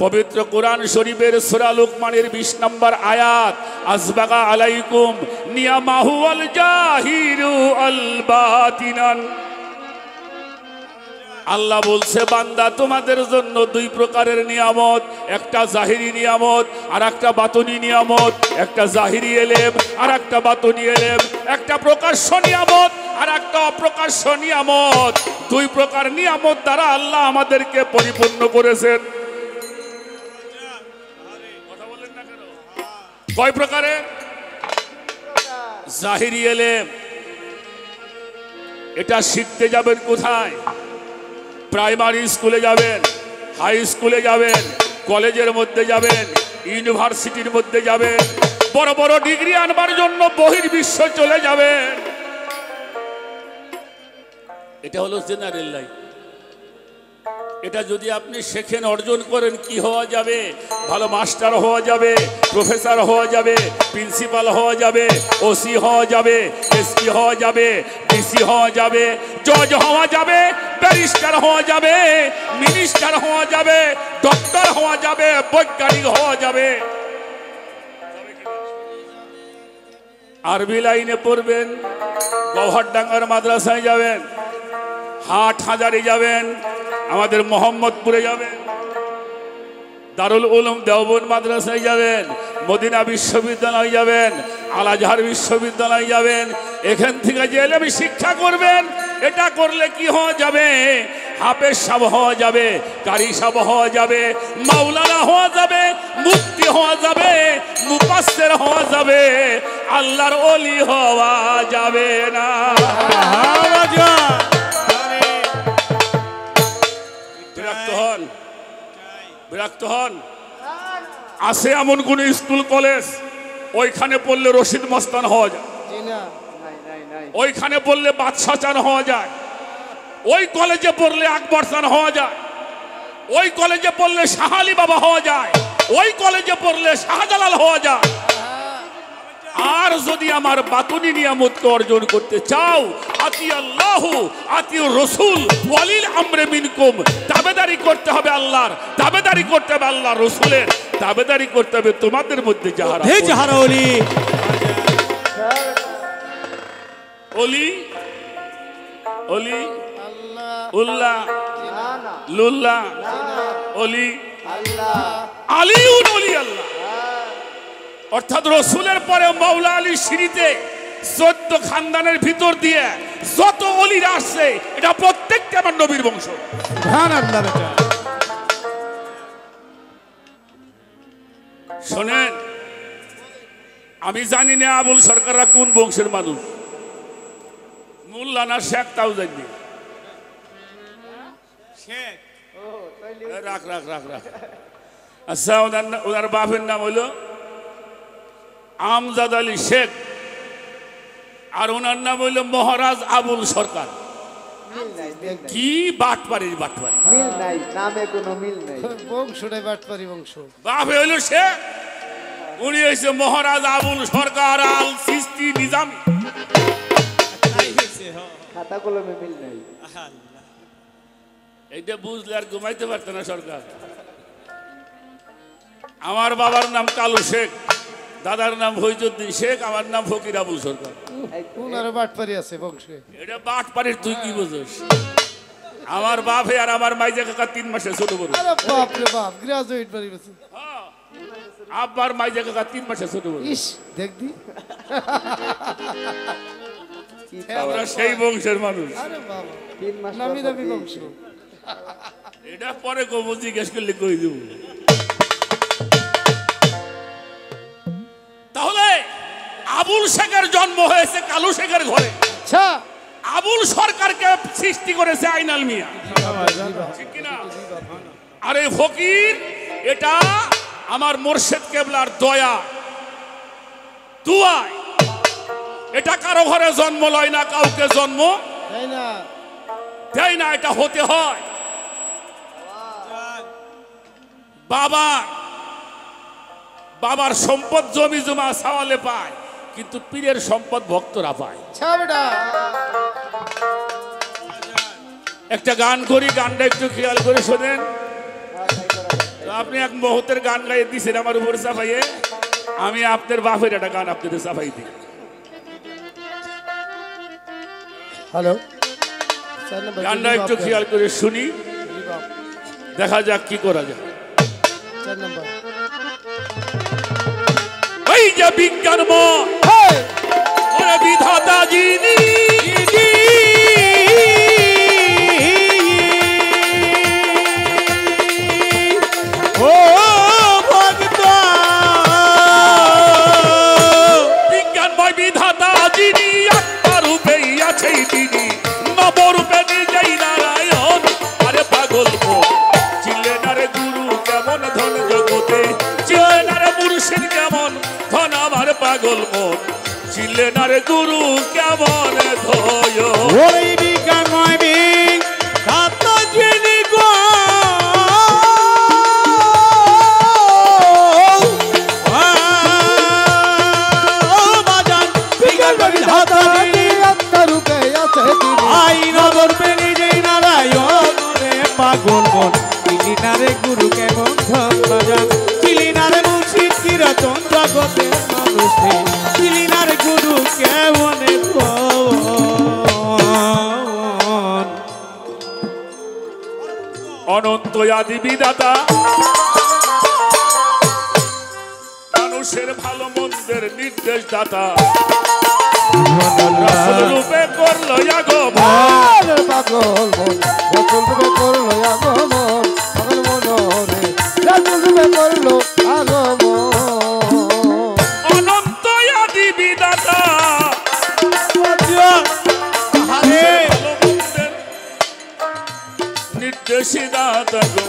পবিত্র কোরআন শরীফের সূরা লুকমানের 20 নম্বর আয়াত, আসবাগা আলাইকুম নিয়ামাহু আল জাহিরু আল বাতিনান। আল্লাহ বলছে, বান্দা তোমাদের জন্য 2 প্রকারের নিয়ামত, একটা জাহিরি নিয়ামত আর একটা বাতনি নিয়ামত। একটা জাহিরি এলেম আর একটা বাতনি এলেম। একটা প্রকাশ্য নিয়ামত আর একটা অপ্রকাশ্য নিয়ামত। 2 প্রকার নিয়ামত দ্বারা আল্লাহ আমাদেরকে পরিপূর্ণ করেছেন। কথা বলেন না কেন? কয় প্রকারে? জাহিরি এলেম, এটা শিখতে যাবেন কোথায়? প্রাইমারি স্কুলে যাবেন, হাই স্কুলে যাবেন, কলেজের মধ্যে যাবেন, ইউনিভার্সিটির মধ্যে যাবেন, বড় বড় ডিগ্রি আনবার জন্য বহির্বিশ্ব চলে যাবেন। এটা হলো জেনারেল লাইফ। এটা যদি আপনি শেখেন, অর্জন করেন, কি হওয়া যাবে? ভালো মাস্টার হওয়া যাবে, প্রফেসর হওয়া যাবে, প্রিন্সিপাল হওয়া যাবে, ওসি হওয়া যাবে, এসপি হওয়া যাবে, ডিসি হওয়া যাবে, জজ হওয়া যাবে, ব্যারিস্টার হওয়া যাবে, মিনিস্টার হওয়া যাবে, ডক্টর হওয়া যাবে, বৈজ্ঞানিক হওয়া যাবে। আরবি লাইনে পড়বেন, গৌহারডাঙ্গার মাদ্রাসায় যাবেন, হাট হাজারে যাবেন, আমাদের মোহাম্মদপুরে যাবেন, দারুল উলুম দেওবন্দ মাদ্রাসায় যাবেন, মদিনা বিশ্ববিদ্যালয় যাবেন, আল আজহার বিশ্ববিদ্যালয় যাবেন। এখান থেকে যে এলেম শিক্ষা করবেন, এটা করলে কি হওয়া যাবে? হাফেজ সাহেব হওয়া যাবে, কারি সাহেব হওয়া যাবে, মাওলানা হওয়া যাবে, মুফতি হওয়া যাবে, মুফাসসির হওয়া যাবে, আল্লাহর ওলি হওয়া যাবে না। বিরক্ত হন? আছে এমন কোন স্কুল কলেজ ওইখানে পড়লে রশিদ মস্তান হওয়া যায়? ওইখানে পড়লে বাদশাহ চান হওয়া যায়? ওই কলেজে পড়লে আকবর চান হওয়া যায়? ওই কলেজে পড়লে শাহ আলী বাবা হওয়া যায়? ওই কলেজে পড়লে শাহজালাল হওয়া যায়? আর যদি আমার বাতুনি নিয়ামতকে অর্জন করতে চাও, আতি আল্লাহ আতি রসুল ওয়ালিল আমরে মিনকুম, দাবেদারি করতে হবে আল্লাহর, দাবেদারি করতে হবে আল্লাহ রসুলের, দাবেদারি করতে হবে তোমাদের মধ্যে যাহারা ওলি ওলি ওলি উল্লাহ লুল্লাহ ওলি আলিউন ওলি আল্লাহ। অর্থাৎ রসুলের পরে মাওলা আলী সিঁড়িতে 14 খানদানের ভিতর দিয়ে যত অলিরা আসছে, এটা প্রত্যেকটা আমার নবীর বংশ। শোনেন, আমি জানি না আবুল সরকাররা কোন বংশের মানুষ, মোল্লা না শেখ তাও জানি। রাখ রাখ রাখ রাখ। আচ্ছা, ওনার বাপের নাম হলো আমজাদ আলী শেখ, আর ওনার নাম হইল মহারাজ আবুল সরকার। কি বাটপাড়ির বাটপাড়ি, মিল নাই, নামে কোনো মিল নাই, বংশটাই বাটপাড়ি বংশ। বাপে হইল শেখ, উনি হয়েছে মহারাজ আবুল সরকার আল সিস্তি নিজামী। খাতা কলমে মিল নাই। এইটা বুঝলে আর ঘুমাইতে পারত না সরকার। আমার বাবার নাম কালু শেখ, দাদার নাম ফৈজুদ্দিন শেখ, আমার নাম ফকির আবুল সরকার। বাটপাড়ি আছে বংশে। এটা বাটপাড়ির তুই কি বুঝিস? আমার বাপে আর আমার মাইজা কাকা 3 মাসে ছোট বড়। আরে বাপ রে বাপ, গ্রাজুয়েট বাড়ি গেছে। হ্যাঁ, আব্বার মাইজা কাকা 3 মাসে ছোট বড়। ইস দেখদি, আমরা সেই বংশের মানুষ। আরে বাবা, 3 মাস নামি দামি বংশ। এটা পরে কব, জিজ্ঞেস করলে কই দেব। তাহলে আবুল শেখের জন্ম হয়েছে কালু শেখের ঘরে। আচ্ছা, আবুল সরকারকে সৃষ্টি করেছে আইনাল মিয়া, ঠিক কিনা? আর এই ফকির, এটা আমার মোর্শেদ কেবলার দয়া দুয়ায়। এটা কারো ঘরে জন্ম লয় না, কাউকে জন্ম তাই না, দেয় না, এটা হতে হয়। বাবার সম্পদ জমি জমা সাওয়ালে পায়, কিন্তু পীরের সম্পদ ভক্তরা পায়। একটা গান করি, গানটা একটু খেয়াল করে শোনেন। আপনি এক মুহূর্তের গান গাইয়ে দিচ্ছেন আমার উপর চাপাইয়ে, আমি আপনার বাপের একটা গান আপনাদের চাপাই দিই। হ্যালো, গানটা একটু খেয়াল করে শুনি, দেখা যাক কি করা যায়। 4 নাম্বার। এই যে বিজ্ঞানময় ওরে বিধাতা যিনি, ও ভক্ত, বিজ্ঞানময় বিধাতা যিনি, আত্মারূপেই আছেই তিনি, নবরূপে নিজেই নারায়ণ। আরে পাগল চিনলে না রে গুরু, কেমন ধন জগতে চিনলে না পাগল মন চিনলে না রে গুরু কেমন ধয় ওই বিজ্ঞানময় বিখ্যাত যিনি গো বাজান বিজ্ঞানময় বিধাতা যিনি আত্মরূপে আছে তিনি আইন বলবে নিজেই নারায়ণ রে পাগল মন চিনি না রে গুরু কেমন ধন বাজান চিনি না রে মুর্শিদ চিরতন জগতে মানুষ চিনি না রে গুরু কেমন অনন্ত আদি বিধাতা মানুষের ভালো মন্দের নির্দেশ দাতা রাসূল রূপে করলো আগমন পাগল মন রাসূল রূপে করলো আগমন পাগল মন রে রাসূল রূপে করলো আগমন অনন্ত আদি বিধাতা নির্দেশী দাতা গো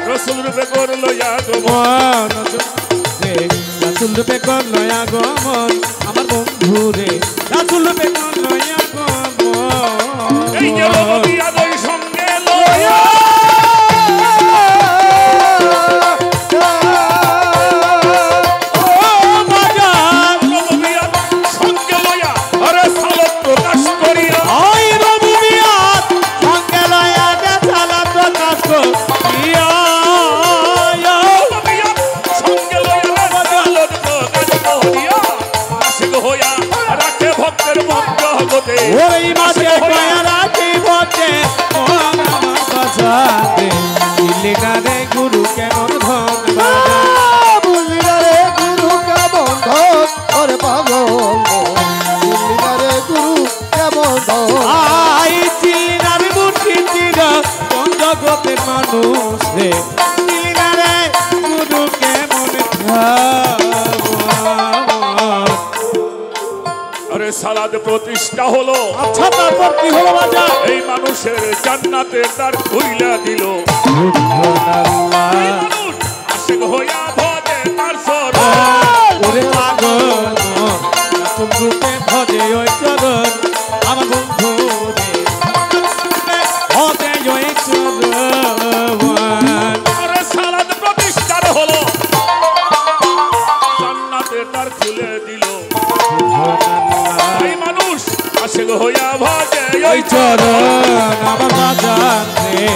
রাসূল রূপে করলো আগমন রাসূল রূপে করলো আগমন আমার বন্ধু রে রাসূল রূপে করলো আগমন এই যে নবী আদই সঙ্গে লয়া নবী আদই সঙ্গে লয়া আরে সালত প্রকাশ করিয়া ওই রবুবিয়াত সঙ্গে লয়া দে সালাত প্রকাশ করিয়া নবী আদই সঙ্গে লয়া সালত প্রকাশ করিয়া আশিক হইয়া রাখে ভক্তের মন জগতে ওই মাঝে কয়া রাখি বটে মন আমার বাজাতে দিল্লি গানে গুরু কেমন ধন বাজা বুঝলি না রে গুরু কেমন ধন ওরে পাগল মন বুঝলি না রে গুরু কেমন ধন আই চিনার মুঠি চির কোন জগতের মানুষ রে চিনারে গুরু কেমন ধন আরে সালাদ প্রতিষ্ঠা হলো আচ্ছা তারপর কি হলো বাজা এই মানুষের জান্নাতে তার খুইলা দিল এই মানুষ আশিক হইয়া ভজে তার শরণ ওরে পাগল মন রাসূল রূপে ভজে ওই চরণ আমার বন্ধু রে ভজে ওই চরণ আরে সালাদ প্রতিষ্ঠা হলো জান্নাতে তার খুলে দিল এই মানুষ আশিক হইয়া ভজে ওই চরণ আমার বাজান রে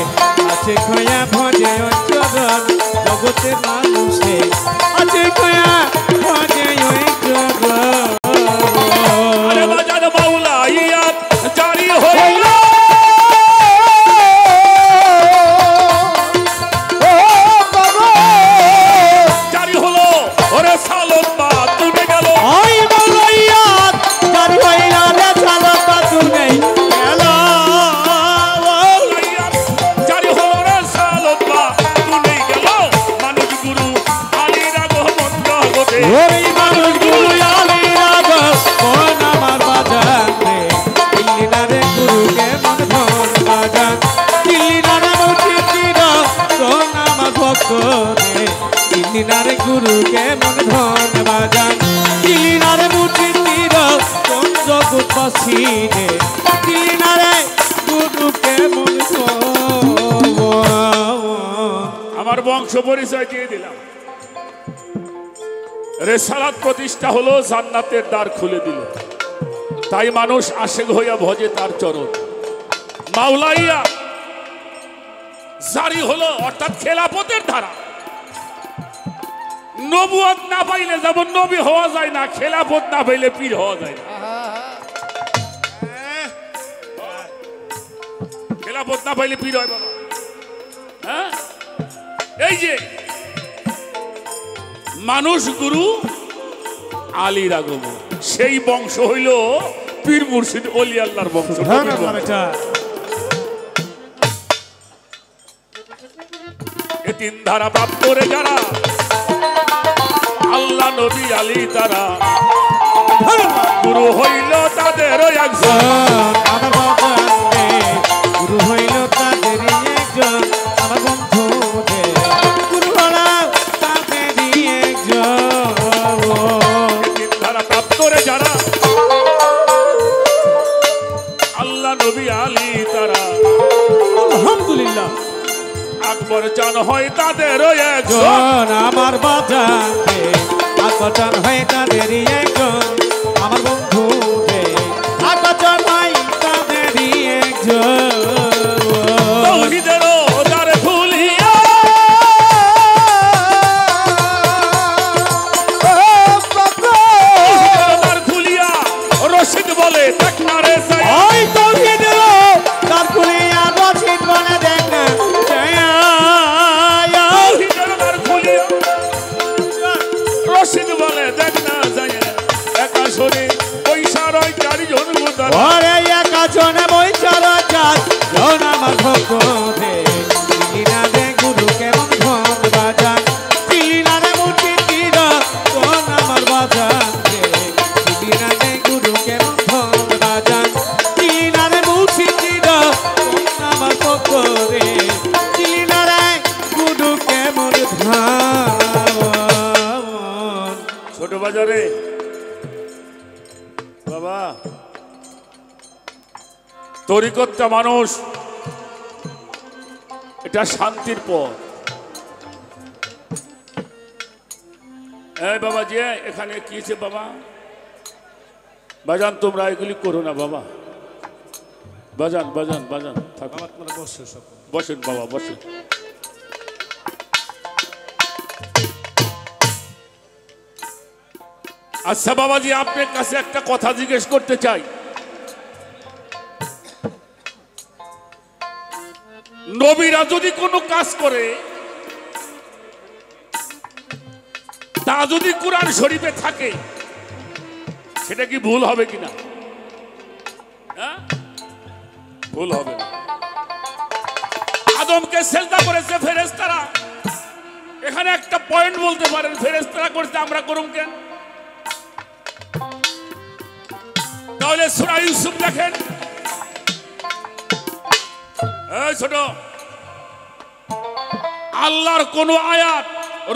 আছে খয়া ভজে ওই চরণ জগতের মানুষে আছে খয়া ভজে ওই চরণ আরে বাজার মাওলা ইয়া জারি হইল জারি হলো ওরে সালত বা তুমি গেল ওই বলইয়াত জারি হইলা রে সালাত বাতুল নেই গেল জারি হলো রে সালত বা তুমি গেল মানুষ গুরু আলীর আগমন জগতে ওই মানুষ গুরু আলী রাগ কোন আমার বাজান রে দিল্লি না রে গুরু কেমন ধন বাজান দিল্লি না রে মুঠি চির কোন আমার ভক্ত রে দিল্লি না রে গুরু কেমন ধন বাজান দিল্লি না রে মুঠি চির কোন জগৎবাসী রে দিল্লি না রে গুরু কেমন ধন আমার বংশ পরিচয় দিয়ে দিলাম রেসালাত প্রতিষ্ঠা হলো জান্নাতের দ্বার খুলে দিল তাই মানুষ আশিক হইয়া ভজে তার চরণ মাওলাইয়া জারি হলো অর্থাৎ খেলাফতের ধারা নবুয়ত না পাইলে যেমন নবী হওয়া যায় না খেলাফত না পাইলে পীর হওয়া যায় না খেলাফত না পাইলে পীর হয় বাবা হ্যাঁ এই যে মানুষ গুরু আলীর আগমন সেই বংশ হইল পীর মুর্শিদ ওলি আল্লাহর বংশ এ তিন ধারা প্রাপ্ত রে যারা আল্লাহ নবী আলী তারা গুরু হইল তাদের একজন আমার বাবা গুরু হইল তাদের একজন আমার বন্ধু গুরু হল তাদের একজন হয় তাদের একজন জন আমার বাজারে আকর্ষণ হয় তাদেরই একজন আমার বন্ধু রে আকর্ষণ হয় তাদেরই একজন তৌহিদেরও দ্বার খুলিয়া দ্বার খুলিয়া রশিদ বলে দেখ না রে সাইয়া। ওই তৌহিদের তার কুলিয়া রশিদ বলে দেখ না তৌহিদেরও দ্বার খুলিয়া রশিদ বলে দেখ না সাইয়া। একা শরীর পয়সা রয় চারিজন গুদার ওরে একা জনে বৈচার চার জন আমার ভক্ত রে চিলিনা রে গুরু কেমন ভক্ত বাজান চিলিনা রে মূর্তি তীর জন আমার বাজান রে চিলিনা রে গুরু কেমন ভক্ত বাজান চিলিনা রে মূর্তি তীর জন আমার ভক্ত রে চিলিনা রে গুরু কেমন ধান ছোট বাজারে বাবা তরিকতটা মানুষ এটা শান্তির পথ। এই বাবা যে এখানে কি আছে বাবা বাজান তোমরা এগুলি করো না বাবা বাজান বাজান বাজান থাকো বসেন বাবা বসেন। আচ্ছা বাবাজি আপনার কাছে একটা কথা জিজ্ঞেস করতে চাই নবীরা যদি কোনো কাজ করে তা যদি কোরআন শরীফে থাকে সেটা কি ভুল হবে কিনা? হ্যাঁ ভুল হবে না। আদমকে সেজদা করেছে ফেরেশতারা এখানে একটা পয়েন্ট বলতে পারেন ফেরেশতারা করতে আমরা করুম কেন? তাহলে সূরা ইউসুফ দেখেন এই ছোট আল্লাহর কোন আয়াত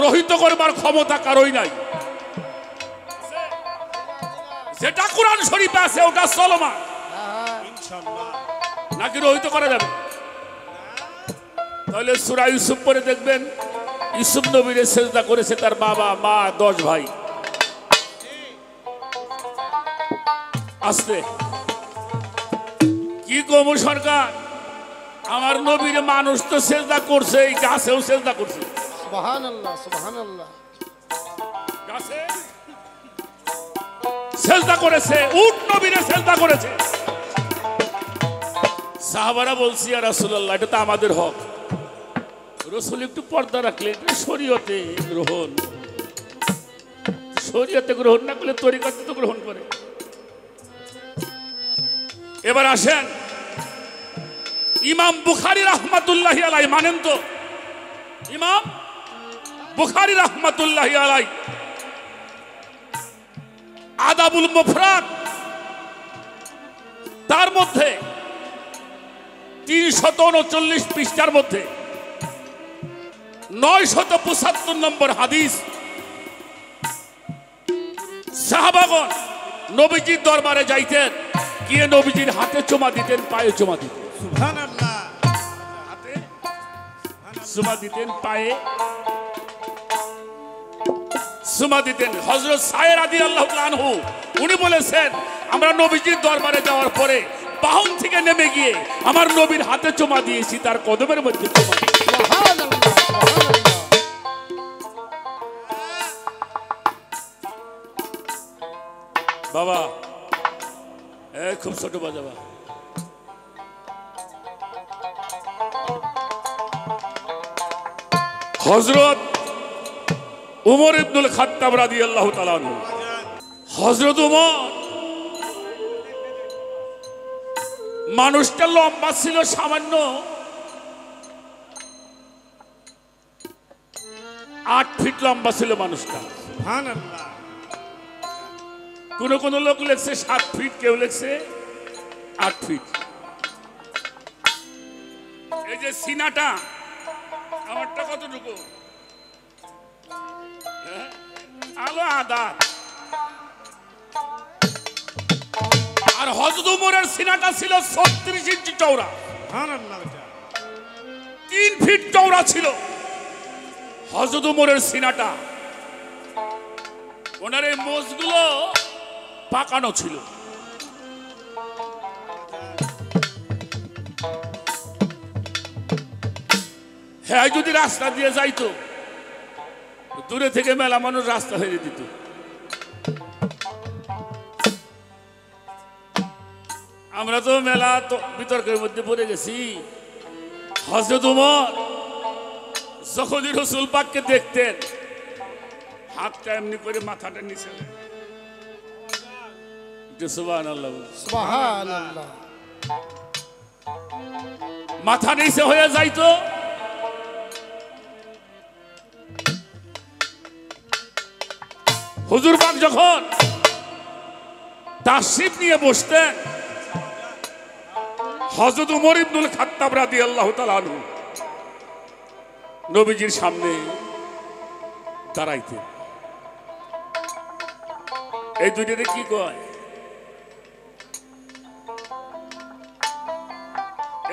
রহিত করবার ক্ষমতা কারোই নাই। যেটা কোরআন শরীফে আছে ওটা চলমান নাকি রহিত করা যাবে? তাহলে সূরা ইউসুফ পড়ে দেখবেন ইউসুফ নবীরে সেজদা করেছে তার বাবা মা 10 ভাই। আসতে কি কম সরকার আমার নবীর মানুষ তো সেজদা করছে এই গাছেও সেজদা করছে সুবহানাল্লাহ সুবহানাল্লাহ গাছে সেজদা করেছে উট নবীরে সেজদা করেছে। সাহাবারা বলছি ইয়া রাসূলুল্লাহ এটা তো আমাদের হক। রাসূল একটু পর্দা রাখলে শরীয়তে গ্রহণ শরীয়তে গ্রহণ না করলে তরিকতে তো গ্রহণ করে। এবার আসেন ইমাম বুখারী রাহমাতুল্লাহি আলাইহি মানেন তো ইমাম বুখারী রাহমাতুল্লাহি আলাইহি আদাবুল মুফরাদ তার মধ্যে 339 পৃষ্ঠার মধ্যে 975 নম্বর হাদিস সাহাবাগণ নবীজির দরবারে যাইতেন গিয়ে নবীজির হাতে চুমা দিতেন পায়ে চুমা দিতেন সুবহানাল্লাহ হাতে চুমা দিতেন পায়ে চুমা দিতেন। হযরত সায়ের রাদিয়াল্লাহু তাআলা আনহু উনি বলেছেন আমরা নবীজির দরবারে যাওয়ার পরে বাহন থেকে নেমে গিয়ে আমার নবীর হাতে চুমা দিয়েছি তার কদমের মধ্যে চুমা দিয়েছি। সুবহানাল্লাহ সুবহানাল্লাহ বাবা খুব ছোট বাজাবা হযরত উমর ইবনুল খাত্তাব রাদিয়াল্লাহু তাআলা আনহু হযরত উমর মানুষটা লম্বা ছিল সামান্য 8 ফিট লম্বা ছিল মানুষটা। সুবহানাল্লাহ কোন কোন লোক লেখছে 7 ফিট কেউ লেখছে 8 ফিট। এই যে সিনাটা আমারটা কতটুকু আলো আদা আর হযরত উমরের সিনাটা ছিল 36 ইঞ্চি চওড়া সুবহানাল্লাহ 3 ফিট চওড়া ছিল হযরত ওমরের সিনাটা, ওনার এই মোজগুলো পাকানো ছিল। হ্যাঁ, যদি রাস্তা দিয়ে যাইতো, দূরে থেকে মেলা মানুষ রাস্তা হয়ে দিত। আমরা তো মেলা তো বিতর্কের মধ্যে পড়ে গেছি। হযরত ওমর যখনই রাসূল পাককে দেখতেন, হাতটা এমনি করে মাথাটা নিচে, সুবহানাল্লাহ, সুবহানাল্লাহ, মাথা নিচে হয়ে যাইতো। হুজুর পাক যখন তাশরিফ নিয়ে বসতেন, হযরত ওমর ইবনুল খাত্তাব রাদিয়াল্লাহু তাআলা আনহু নবীজির সামনে দাঁড়াইতেন। এই দুইটারে কি কয়?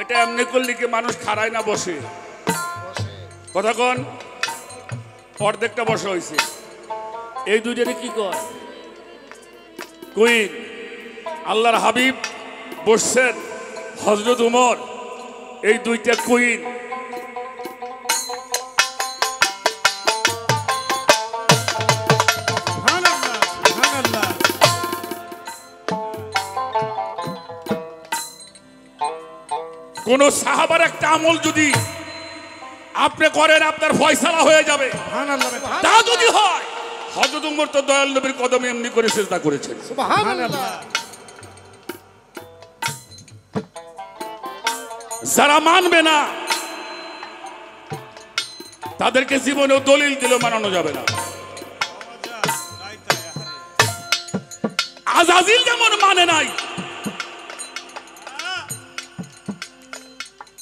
এটা এমনি করলে কি মানুষ খাড়ায় না বসে? কথা কন, অর্ধেকটা বসা হয়েছে। এই দুইটারে কি কয়? কুইন। আল্লাহর হাবিব বসছেন, হযরত ওমর, এই দুইটা কুইন। কোন সাহাবার একটা আমল যদি আপনি করেন, আপনার ফয়সালা হয়ে যাবে। তা যদি হয়, হযরত ওমর তো দয়াল নবীর কদমে এমনি করে সিজদা করেছেন। সুবহানাল্লাহ। যারা মানবে না তাদেরকে জীবনেও দলিল দিলেও মানানো যাবে না। আজাজিল যেমন মানে নাই,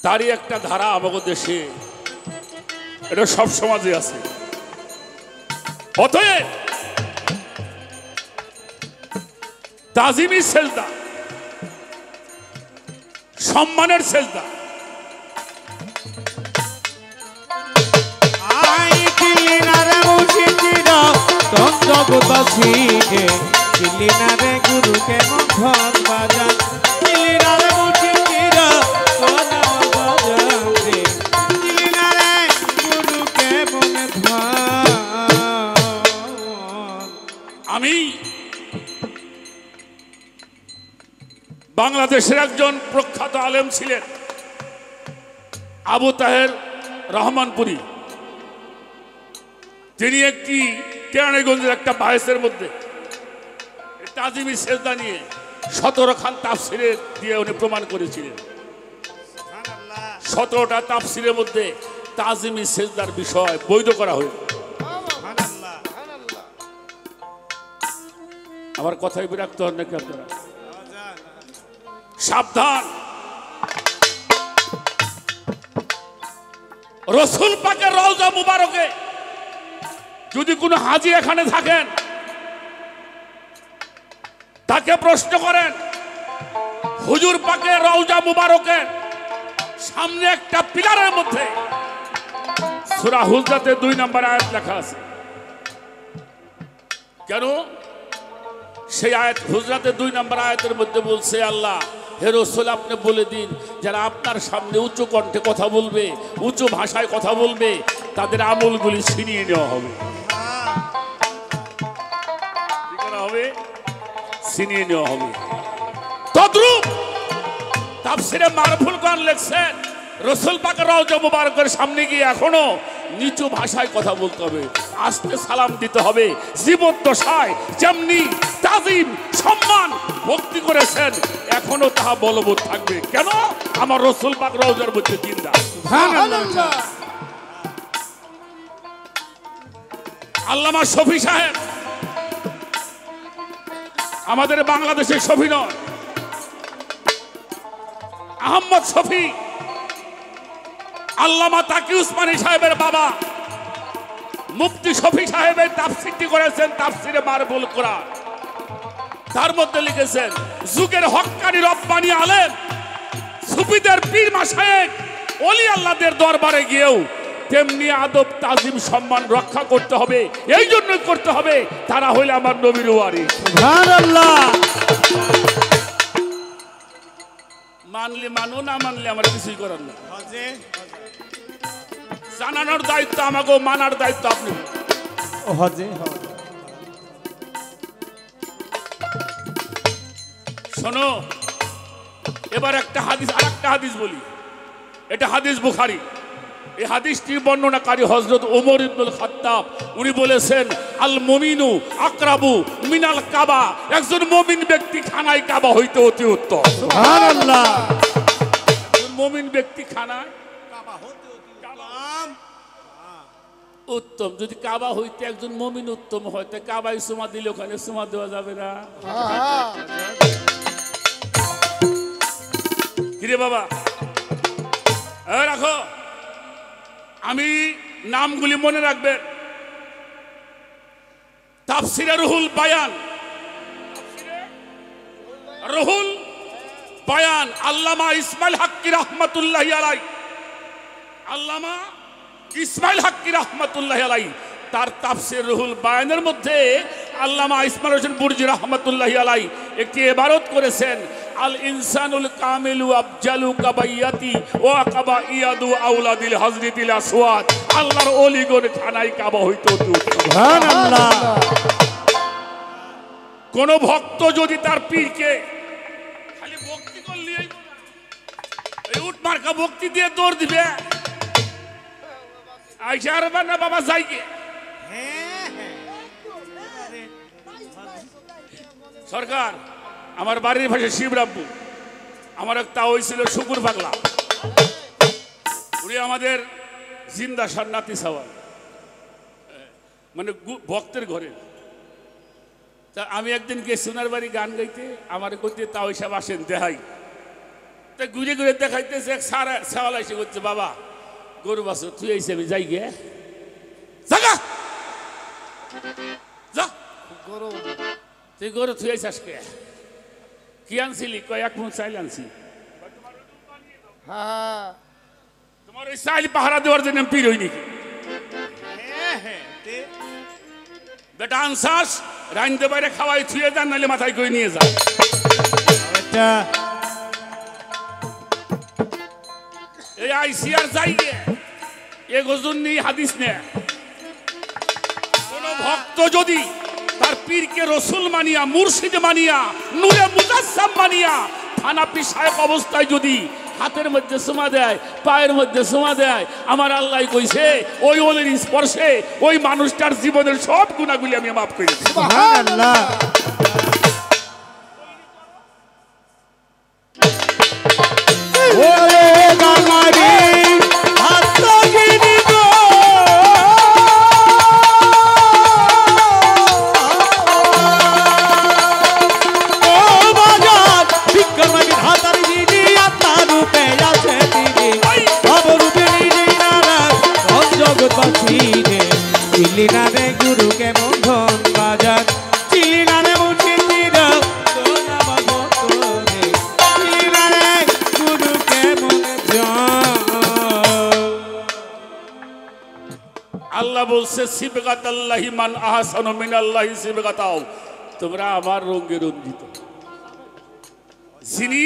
তারই একটা ধারা আমাদের দেশে, এটা সব সমাজে আছে। অতএব তাজিমি সেজদা, সম্মানের সেজদা। গুরু কেমন ধন বাজান, আমি বাংলাদেশের একজন প্রখ্যাত আলেম ছিলেন আবু তাহের রহমানপুরী। তিনি একটি কেরানীগঞ্জের একটা বাহেসের মধ্যে তাজিমি সেজদা নিয়ে 17 খান তাফসিরে দিয়ে উনি প্রমাণ করেছিলেন। 17টা তাফসিরের মধ্যে তাজিমি সেজদার বিষয় বৈধ করা হয়েছে। আমার কথাই বিরক্ত হন নাকি আপনারা? সাবধান, রাসূল পাকের রওজা মুবারকে যদি কোনো হাজী এখানে থাকেন, তাকে প্রশ্ন করেন, হুজুর পাকের রওজা মুবারকের সামনে একটা পিলারের মধ্যে সূরা হুজরাতে 2 নম্বর আয়াত লেখা আছে। কেন? সেই আয়াত হুজরাতে 2 নম্বর আয়াতের মধ্যে বলছে, আল্লাহ হে রাসূল, আপনি বলে দিন, যারা আপনার সামনে উচ্চ কণ্ঠে কথা বলবে, উচ্চ ভাষায় কথা বলবে, তাদের আমলগুলি ছিনিয়ে নেওয়া হবে। কি করা হবে? ছিনিয়ে নেওয়া হবে। তদ্রূপ তাফসিরে মারফুল কোরআন লিখছেন, রাসূল পাকের রওজা মুবারকের সামনে গিয়ে এখনো নিচু ভাষায় কথা বলতে হবে, আস্তে সালাম দিতে হবে। জীবদ্দশায় যেমনি তাজিম, সম্মান, ভক্তি করেছেন, এখনো তাহা বলবৎ থাকবে। কেন? আমার রাসূল পাক রওজার মধ্যে জিন্দা। সুবহানাল্লাহ। আল্লামা শফি সাহেব আমাদের বাংলাদেশের শফি নয়, আহমদ শফি, আল্লামা তাকি উসমানী সাহেবের বাবা মুফতি শফি সাহেবের তাফসীরটি করেছেন, তাফসিরে মারফুল কোরআন। তার মধ্যে লিখেছেন, যুগের হক্কানি রব্বানি আলেম সুফিদের পীর মাশায়েখ ওলি আল্লাহদের দরবারে গিয়েও তেমনি আদব তাজিম সম্মান রক্ষা করতে হবে। এই জন্যই করতে হবে, তারা হইলে আমার নবীর ওয়ারিস। সুবহানাল্লাহ। মানলে মানো, না মানলে আমার কিছুই করার নেই। জানানোর দায়িত্ব আমাকে, মানার দায়িত্ব আপনি। হজে শোনো, এবার একটা হাদিস, আর একটা হাদিস বলি। এটা হাদিস বুখারী। এই হাদিসটির বর্ণনাকারী হযরত ওমর ইবনুল খাত্তাব, উনি বলেছেন, আল মুমিনু আকরাবু মিনাল কাবা। একজন মুমিন ব্যক্তি খানায় কাবা হইতে অতি উত্তম। সুবহানাল্লাহ। মুমিন ব্যক্তি খানায় উত্তম। যদি কাবা হইতে একজন মুমিন উত্তম হয়, তা কাবায় সুমা দিলে ওখানে সুমা দেওয়া যাবে না? কিরে বাবা, রাখো, আমি নামগুলি মনে রাখবে। তাফসিরে রুহুল বায়ান, রুহুল বায়ান, আল্লামা ইসমাইল হাক্কি রাহমাতুল্লাহি আলাইহি, আল্লামা ইসমাইল হাক্কি রাহমাতুল্লাহি আলাইহি তার তাফসির রুহুল বায়ানের মধ্যে আল্লামা ইসমাইল হোসেন বুরজি রাহমাতুল্লাহি আলাইহি একটি ইবারত করেছেন, আল ইনসানুল কামিলু আফজালু কাবাইয়াতি ওয়া কাবা ইয়াদু আওলাদিল হযরতিল আসওয়াদ। আল্লাহর ওলিগণ খানায় কাবা হইতো। সুবহানাল্লাহ। কোন ভক্ত যদি তার পীরকে খালি ভক্তি করলি, এই উট মার্কা ভক্তি দিয়ে দৌড় দিবে, আইসা আর না বাবা যাই গে। সরকার, আমার বাড়ির ভাষা শিবরাব্বু, আমার একটা হয়েছিল শুকুর পাগলা, উনি আমাদের জিন্দা সান্নাতি সওয়াল, মানে ভক্তের ঘরে। তা আমি একদিন গিয়ে সোনার বাড়ি গান গাইতে, আমার করতে তা ওই সব আসেন দেখাই। তা ঘুরে ঘুরে দেখাইতেছে, এক সারা সওয়াল এসে করছে, বাবা গরু বাছুর তুই আইসি, আমি যাই গে, জাগা যা, তুই গরু তুই আইসাস কে? কি আনছিলি? কয় এক মুখ চাইল আনছি। তোমার ওই চাইল পাহারা দেওয়ার জন্য পীর হই নাকি? বেটা আনসাস, রাইনতে বাইরে খাওয়াই থুয়ে যান, নাহলে মাথায় করে নিয়ে যা। এই আইসি আর যাই গে, এ গজুন নেই হাদিস নে। কোন ভক্ত যদি তার পীরকে রসুল মানিয়া, মুর্শিদ মানিয়া, নূরে মুজাসসাম মানিয়া থানা পিসায়ক অবস্থায় যদি হাতের মধ্যে সুমা দেয়, পায়ের মধ্যে সুমা দেয়, আমার আল্লাহ কইছে ওই ওলের স্পর্শে ওই মানুষটার জীবনের সব গুনাহগুলি আমি মাফ করে দিই। সুবহানাল্লাহ। ওরে গামারি হাতগিরি গো, ও বাজার বিক্রমানি হাতার গিরি আত্মার রূপে আছে তিনি, অবরূপে নিরালা জগৎবাসী রে, দিল্লি নামে গুরু কেমন ধন বাজার, চিলি নামে মুর্শিদ সোনা বাবত রে, চিলি নামে গুরু কেমন আল্লাহ বলছে, সিবগাতাল্লাহি মান আহসানু মিনাল্লাহি সিবগাতাও, তোমরা আমার রঙে রঞ্জিত। যিনি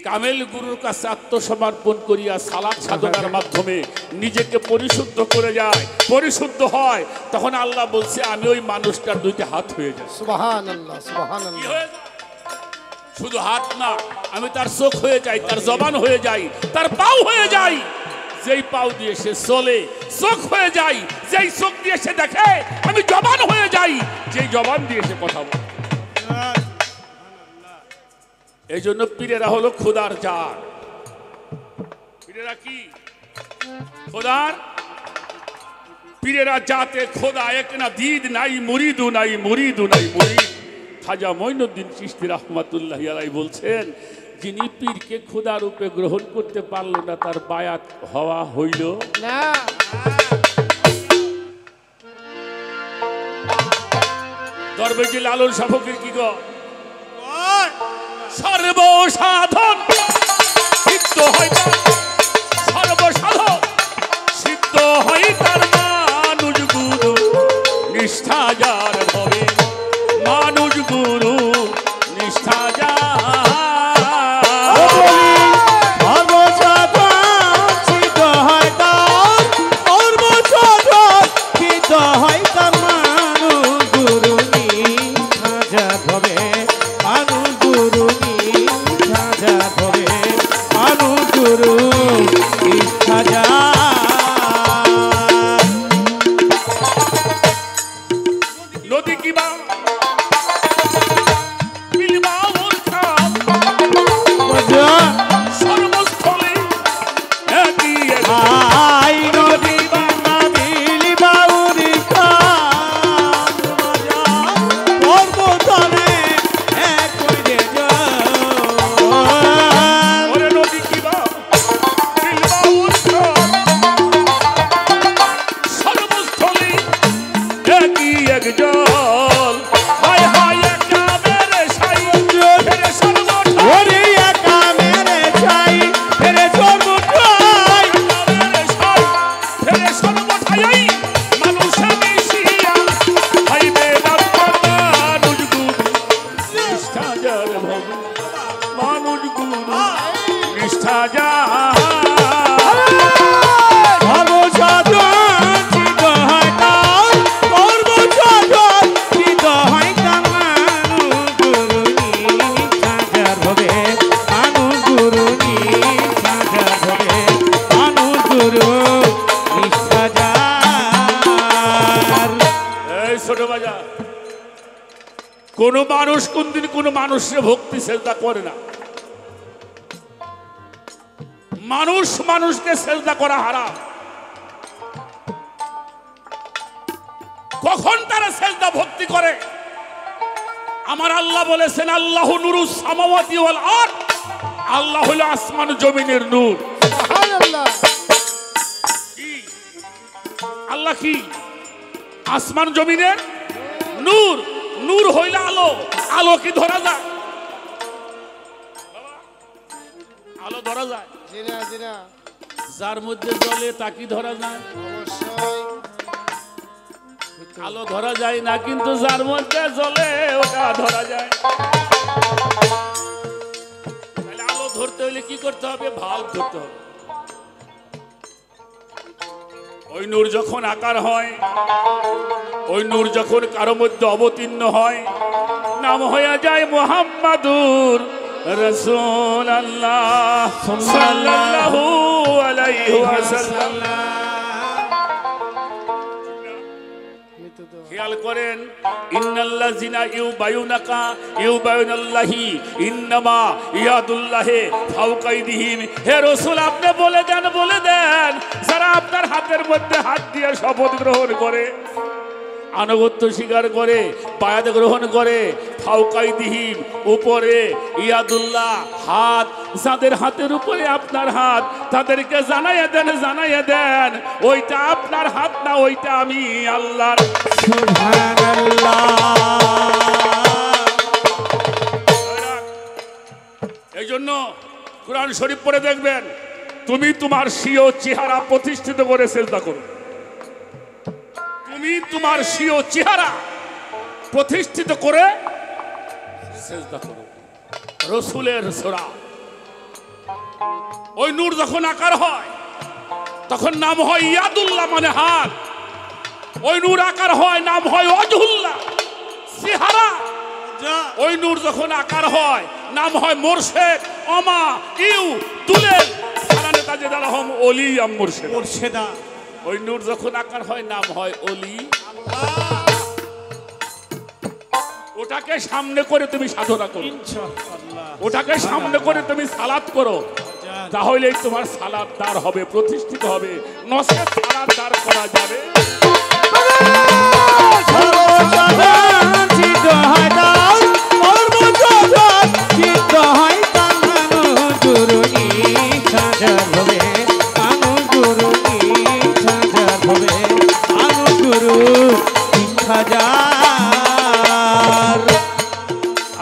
কামেল গুরুর কাছে আত্মসমর্পণ করিয়া সালাত সাধনার মাধ্যমে নিজেকে পরিশুদ্ধ করে যায়, পরিশুদ্ধ হয়, তখন আল্লাহ বলছে আমি ওই মানুষটার দুইটা হাত হয়ে যাই। সুবহানাল্লাহ, কি সুবহানাল্লাহ। হয়ে যায়? শুধু হাত না, আমি তার চোখ হয়ে যাই, তার জবান হয়ে যাই, তার পাও হয়ে যাই। যেই পাও দিয়ে সে চলে, চোখ হয়ে যাই। যেই চোখ দিয়ে সে দেখে, আমি জবান হয়ে যাই। যেই জবান দিয়ে সে কথা বলে। এই জন্য পীরেরা হলো খোদার জাত। পীরেরা কি? খোদার। পীরেরা জাতে খোদা এক না, দিদ নাই, মুরিদু নাই, মুরিদু নাই মুরিদ। খাজা মঈনুদ্দিন চিশতি রাহমাতুল্লাহি আলাইহি বলছেন, যিনি পীরকে খোদা রূপে গ্রহণ করতে পারল না, তার বায়াত হওয়া হইল না। দরবেশী লালন শাহ ফকির কি গো? সর্বসাধন সিদ্ধ হয় না, সর্বসাধন সিদ্ধ হয় তার মানুষ গুরু নিষ্ঠা যার হবে মানুষ গুরু নিষ্ঠা যার নদী কিবা বিলবা মূর্খা সর্বস্থলে একই আই নদী বাংলা বিলিবা উড়িষ্যা পর্বতনে এক কইরে ওরে নদী কিবা বিলবা মূর্খা সর্বস্থলে একই এক জল হায় হায় একা মেরে সাই ফেরে সর্বঠাই ওরে একা মেরে চাই ফেরে সর্বঠাই মেরে সাই ফেরে সর্বঠাই মানুষে মিশিয়া হইবে মানুষ গুরু নিষ্ঠা যার ভবে মানুষ গুরু নিষ্ঠা যার ছোট বাজার কোন মানুষ কোনদিন কোন মানুষের ভক্তি সেজদা করে না মানুষ মানুষকে সেজদা করা হারাম কখন তারা সেজদা ভক্তি করে আমার আল্লাহ বলেছেন আল্লাহু নূরুস সামাওয়াতি ওয়াল আরদ আল্লাহ হলো আসমান জমিনের নূর সুবহানাল্লাহ কি আল্লাহ কি আসমান জমিনের নূর নূর হইলে আলো আলো কি ধরা যায় আলো ধরা যায় জিনা জিনা যার মধ্যে জ্বলে তা কি ধরা যায় অবশ্যই আলো ধরা যায় না কিন্তু যার মধ্যে জ্বলে ওটা ধরা যায় তাহলে আলো ধরতে হলে কি করতে হবে ভাব ধরতে হবে ওই নূর যখন আকার হয় ওই নূর যখন কারো মধ্যে অবতীর্ণ হয় নাম হয়ে যায় মুহাম্মাদুর রাসূলুল্লাহ সাল্লাল্লাহু আলাইহি ওয়াসাল্লাম খেয়াল করেন ইন্নাল্লাযিনা ইউবায়ুনাকা ইউবায়ুনাল্লাহি ইন্নামা ইয়াদুল্লাহি ফাওকা আইদিহিম হে রাসূল আপনি বলে দেন যারা আপনার হাতের মধ্যে হাত দিয়ে শপথ গ্রহণ করে আনুগত্য স্বীকার করে বায়াত গ্রহণ করে ফাওকা আইদিহিম উপরে ইয়াদুল্লাহ হাত যাদের হাতের উপরে আপনার হাত তাদেরকে জানাইয়া দেন ওইটা আপনার হাত না ওইটা আমি আল্লাহর এই জন্য কোরআন শরীফ পড়ে দেখবেন তুমি তোমার স্বীয় চেহারা প্রতিষ্ঠিত করে সেজদা করো তুমি তোমার স্বীয় চেহারা প্রতিষ্ঠিত করে সেজদা করো রাসূলের সূরা ওই নূর যখন আকার হয় তখন নাম হয় ইয়াদুল্লাহ মানে হাত ওই নূর আকার হয় নাম হয় ওয়াজহুল্লাহ চেহারা ওই নূর যখন আকার হয় নাম হয় মুর্শিদ ওমা ইউ তুলেল সালানে তাজে দালহম ওলি আম মুর্শিদ মুর্শিদা ওই নূর যখন আকার হয় নাম হয় ওলি ওটাকে সামনে করে তুমি সাধনা করো ওটাকে সামনে করে তুমি সালাত করো তাহলেই তোমার সালাত দাঁড় হবে প্রতিষ্ঠিত হবে নসে সালাত দাঁড় করা যাবে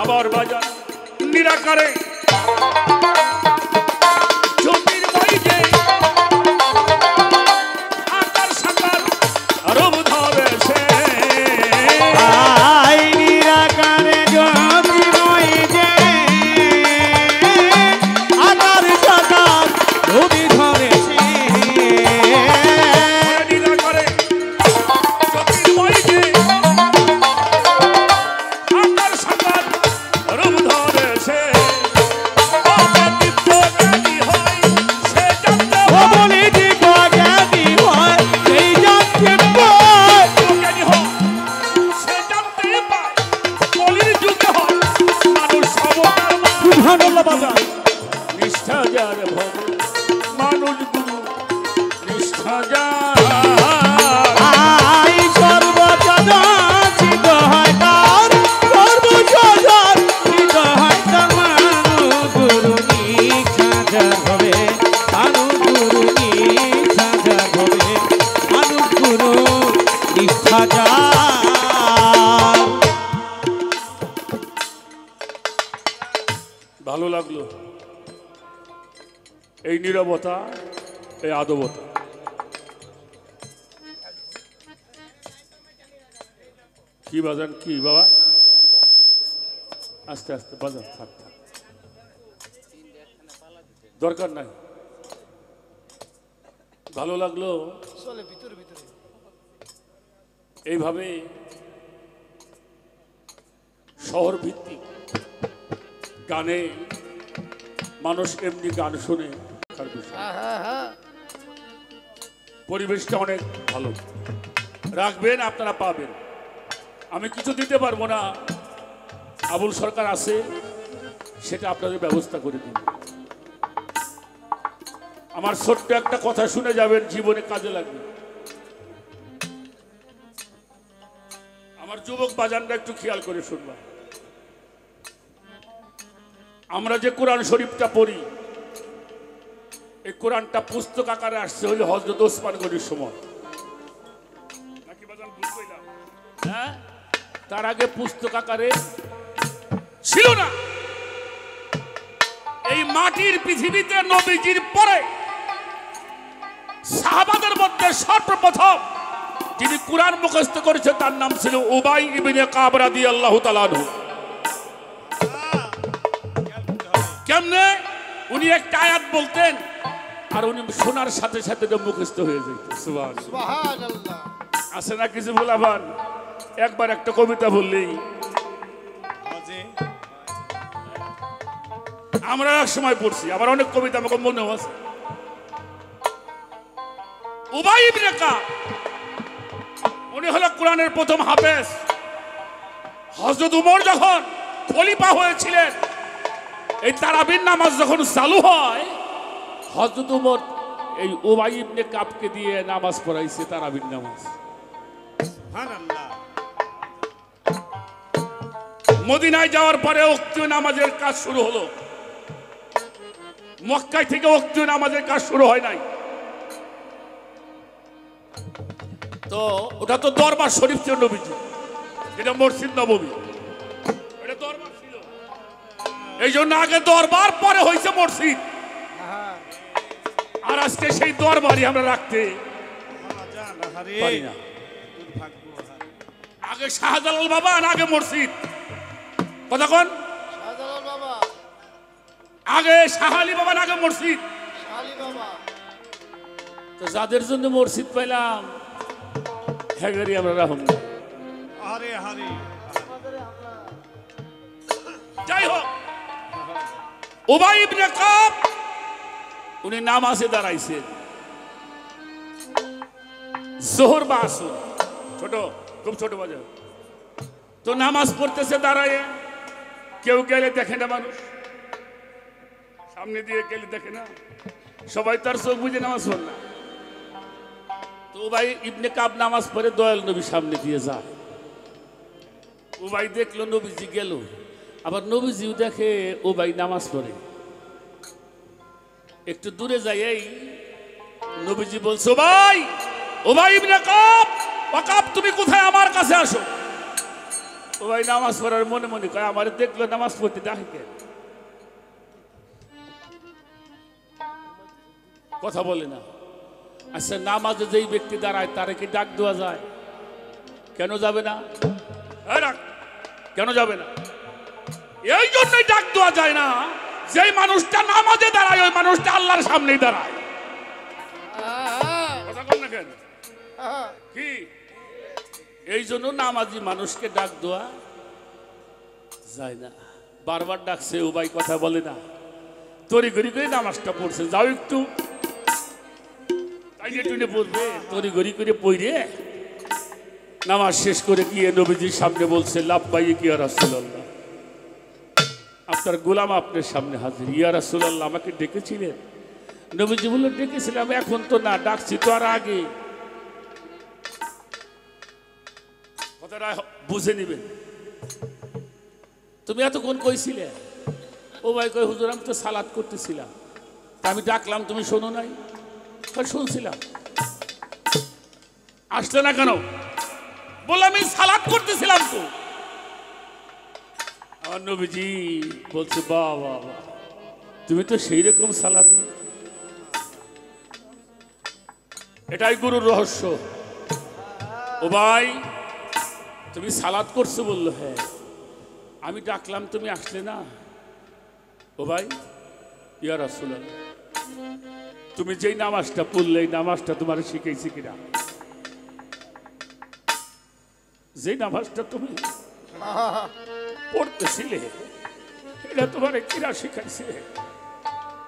আবার বাজার নিরাকারে জ্যোতির্ময় যে আকার সুবহানাল্লাহ বাজান। নিষ্ঠা যার ভব মানুষ গুরু নিষ্ঠা যার আই সর্বজনাচিত হয় তার, সর্বজনাচিত হয় তার মানুষ গুরু নিষ্ঠা যার হবে, মানুষ গুরু নিষ্ঠা যার হবে, মানুষ গুরু নিষ্ঠা যার। ভালো লাগলো এই নীরবতা, এই আদবতা। কি বাজান, কি বাবা? আস্তে আস্তে বাজান, থাক থাক, দরকার নাই। ভালো লাগলো এইভাবে শহর ভিত্তিক গানে মানুষ এমনি গান শুনে তার বিষয়। পরিবেশটা অনেক ভালো, রাখবেন আপনারা পাবেন। আমি কিছু দিতে পারবো না, আবুল সরকার আছে, সেটা আপনাদের ব্যবস্থা করে দিন। আমার ছোট্ট একটা কথা শুনে যাবেন, জীবনে কাজে লাগবে। আমার যুবক বাজানরা একটু খেয়াল করে শুনবা। আমরা যে কোরআন শরীফটা পড়ি, এই কোরআনটা পুস্তক আকারে আসছে হইলে হযরত ওসমান গনির সময়, নাকি বাজান ভুল কইলাম? হ্যাঁ, তার আগে পুস্তক আকারে ছিল না। এই মাটির পৃথিবীতে নবীজির পরে সাহাবাদের মধ্যে সর্বপ্রথম যিনি কোরআন মুখস্থ করেছে তার নাম ছিল উবাই ইবনে কাব রাদিয়াল্লাহু তাআলা আনহু। কেমনে? উনি একটা আয়াত বলতেন আর উনি শোনার সাথে সাথে মুখস্থ হয়ে যেত। সুবহানাল্লাহ। আছে না কিছু বলাবান? একবার একটা কবিতা বললেই আমরা এক সময় পড়ছি, আবার অনেক কবিতা আমাকে মনে আছে। উবাই ইবনে কাব উনি হলো কোরআনের প্রথম হাফেজ। হযরত উমর যখন খলিফা হয়েছিলেন, এই তারাবির নামাজ যখন চালু হয়, হযরত উমর এই উবাই ইবনে কাবকে দিয়ে নামাজ পড়াইছে তারাবির নামাজ। মদিনায় যাওয়ার পরে ওয়াক্তীয় নামাজের কাজ শুরু হলো। মক্কায় থেকে ওয়াক্তীয় নামাজের কাজ শুরু হয় নাই। তো ওটা তো দরবার শরীফ ছিল নবীজি, এটা মসজিদ নববী, এটা দরবার ছিল। এই জন্য আগে দরবার, পরে হয়েছে মসজিদ। আর আজকে সেই দরবারই আমরা রাখতে পারি না। আগে শাহজালাল বাবা আর আগে মসজিদ। কথা কোন? আগে শাহ আলী বাবা, আগে মসজিদ। তো যাদের জন্য মসজিদ পাইলাম, হ্যাঁ আমরা রাখুন। যাই হোক, উবাই ইবনে কাব উনি নামাজে দাঁড়াইছেন, যোহর বা আসর, ছোট, খুব ছোট বাজার। তো নামাজ পড়তেছে দাঁড়ায়, কেউ গেলে দেখে না, মানুষ সামনে দিয়ে গেলে দেখে না, সবাই তার চোখ বুঝে নামাজ পড়ে না। তো উবাই ইবনে কাব নামাজ পড়ে দয়াল নবী সামনে দিয়ে যায়। উবাই দেখলো নবীজি গেল, আবার নবীজিও দেখে উবাই নামাজ পড়ে। একটু দূরে যাই, এই নবীজি বলছে, ভাই উবাই ইবনে কাব, ওয়াকাব তুমি কোথায়, আমার কাছে আসো। উবাই নামাজ পড়ার মনে মনে কয়, আমারে দেখলো নামাজ পড়তে, দেখে কেন? কথা বলে না। আচ্ছা, নামাজে যেই ব্যক্তি দাঁড়ায় তারে কি ডাক দেওয়া যায়? কেন যাবে না? কেন যাবে না? এই জন্যই ডাক দেওয়া যায় না, যেই মানুষটা নামাজে দাঁড়ায় ওই মানুষটা আল্লাহর সামনেই দাঁড়ায়। কথা বল না কেন? কি এই জন্য নামাজি মানুষকে ডাক দেওয়া যায় না। বারবার ডাকছে, উবাই কথা বলে না, তরি ঘড়ি করে নামাজটা পড়ছে। যাও একটু পড়বে, তরি ঘড়ি করে পড়ে নামাজ শেষ করে গিয়ে নবীজির সামনে বলছে, লাব্বাইক ইয়া রাসূলুল্লাহ। আপনার গোলাম আপনার সামনে হাজির। ইয়া রাসূলুল্লাহ, আমাকে ডেকেছিলেন? নবীজি বলল, ডেকেছিলাম, এখন তো না, ডাকছি তো আর আগে। কথাটা বুঝে নিবেন। তুমি এতক্ষণ কইছিলে? ও ভাই কই, হুজুর আমি তো সালাত করতেছিলাম, তা আমি ডাকলাম তুমি শোনো নাই? শুনছিলাম। আসলে না কেন? বললাম আমি সালাত করতেছিলাম তো। আমার নবীজি বলছে, বাবা তুমি তো সেই রকম সালাত। এটাই গুরুর রহস্য। ও ভাই তুমি সালাত করছো? বললো হ্যাঁ। আমি ডাকলাম তুমি আসলে না। ও ভাই, ইয়া রাসূলুল্লাহ, তুমি যেই নামাজটা পড়লে এই নামাজটা তোমার শিখাইছি কিনা? যেই নামাজটা তুমি পড়তেছিলে এটা তোমার কিরা শিখাইছে?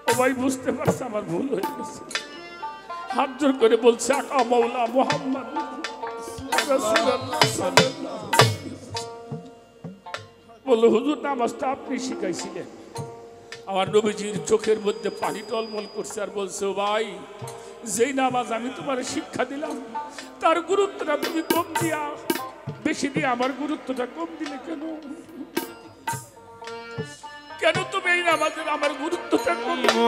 ও ভাই বুঝতে পারছে আমার ভুল হয়ে গেছে। হাত জোর করে বলছে, আকা মাওলা মুহাম্মদ রাসূলুল্লাহ। বললো, হুজুর নামাজটা আপনি শিখাইছিলেন। আমার নবীজির চোখের মধ্যে পানি টলমল করছে আর বলছে, ও ভাই যেই নামাজ আমি তোমার শিক্ষা দিলাম তার গুরুত্বটা তুমি কম দিয়া বেশি দিয়ে আমার গুরুত্বটা কম দিলে কেন? কেন তুমি এই নামাজের আমার গুরুত্বটা কম দিলে?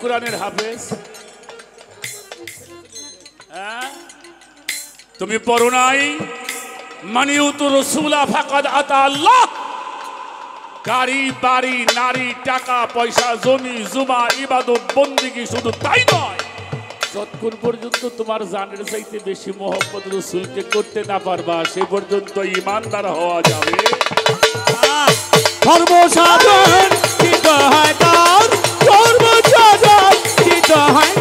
কোরআনের হাফেজ? হ্যাঁ? তুমি পড়ো নাই মানিউতু রাসূলা ফাকাদ আতা আল্লাহ? গাড়ি বাড়ি নারী টাকা পয়সা জমি জুমা ইবাদত বন্দেগী শুধু তাই নয়, যতক্ষণ পর্যন্ত তোমার জানের চাইতে বেশি মোহাম্মদ রাসূলকে করতে না পারবা সে পর্যন্ত ঈমানদার হওয়া যাবে সর্বসাধারণ কি হয় তার সর্বসাধারণ কি হয়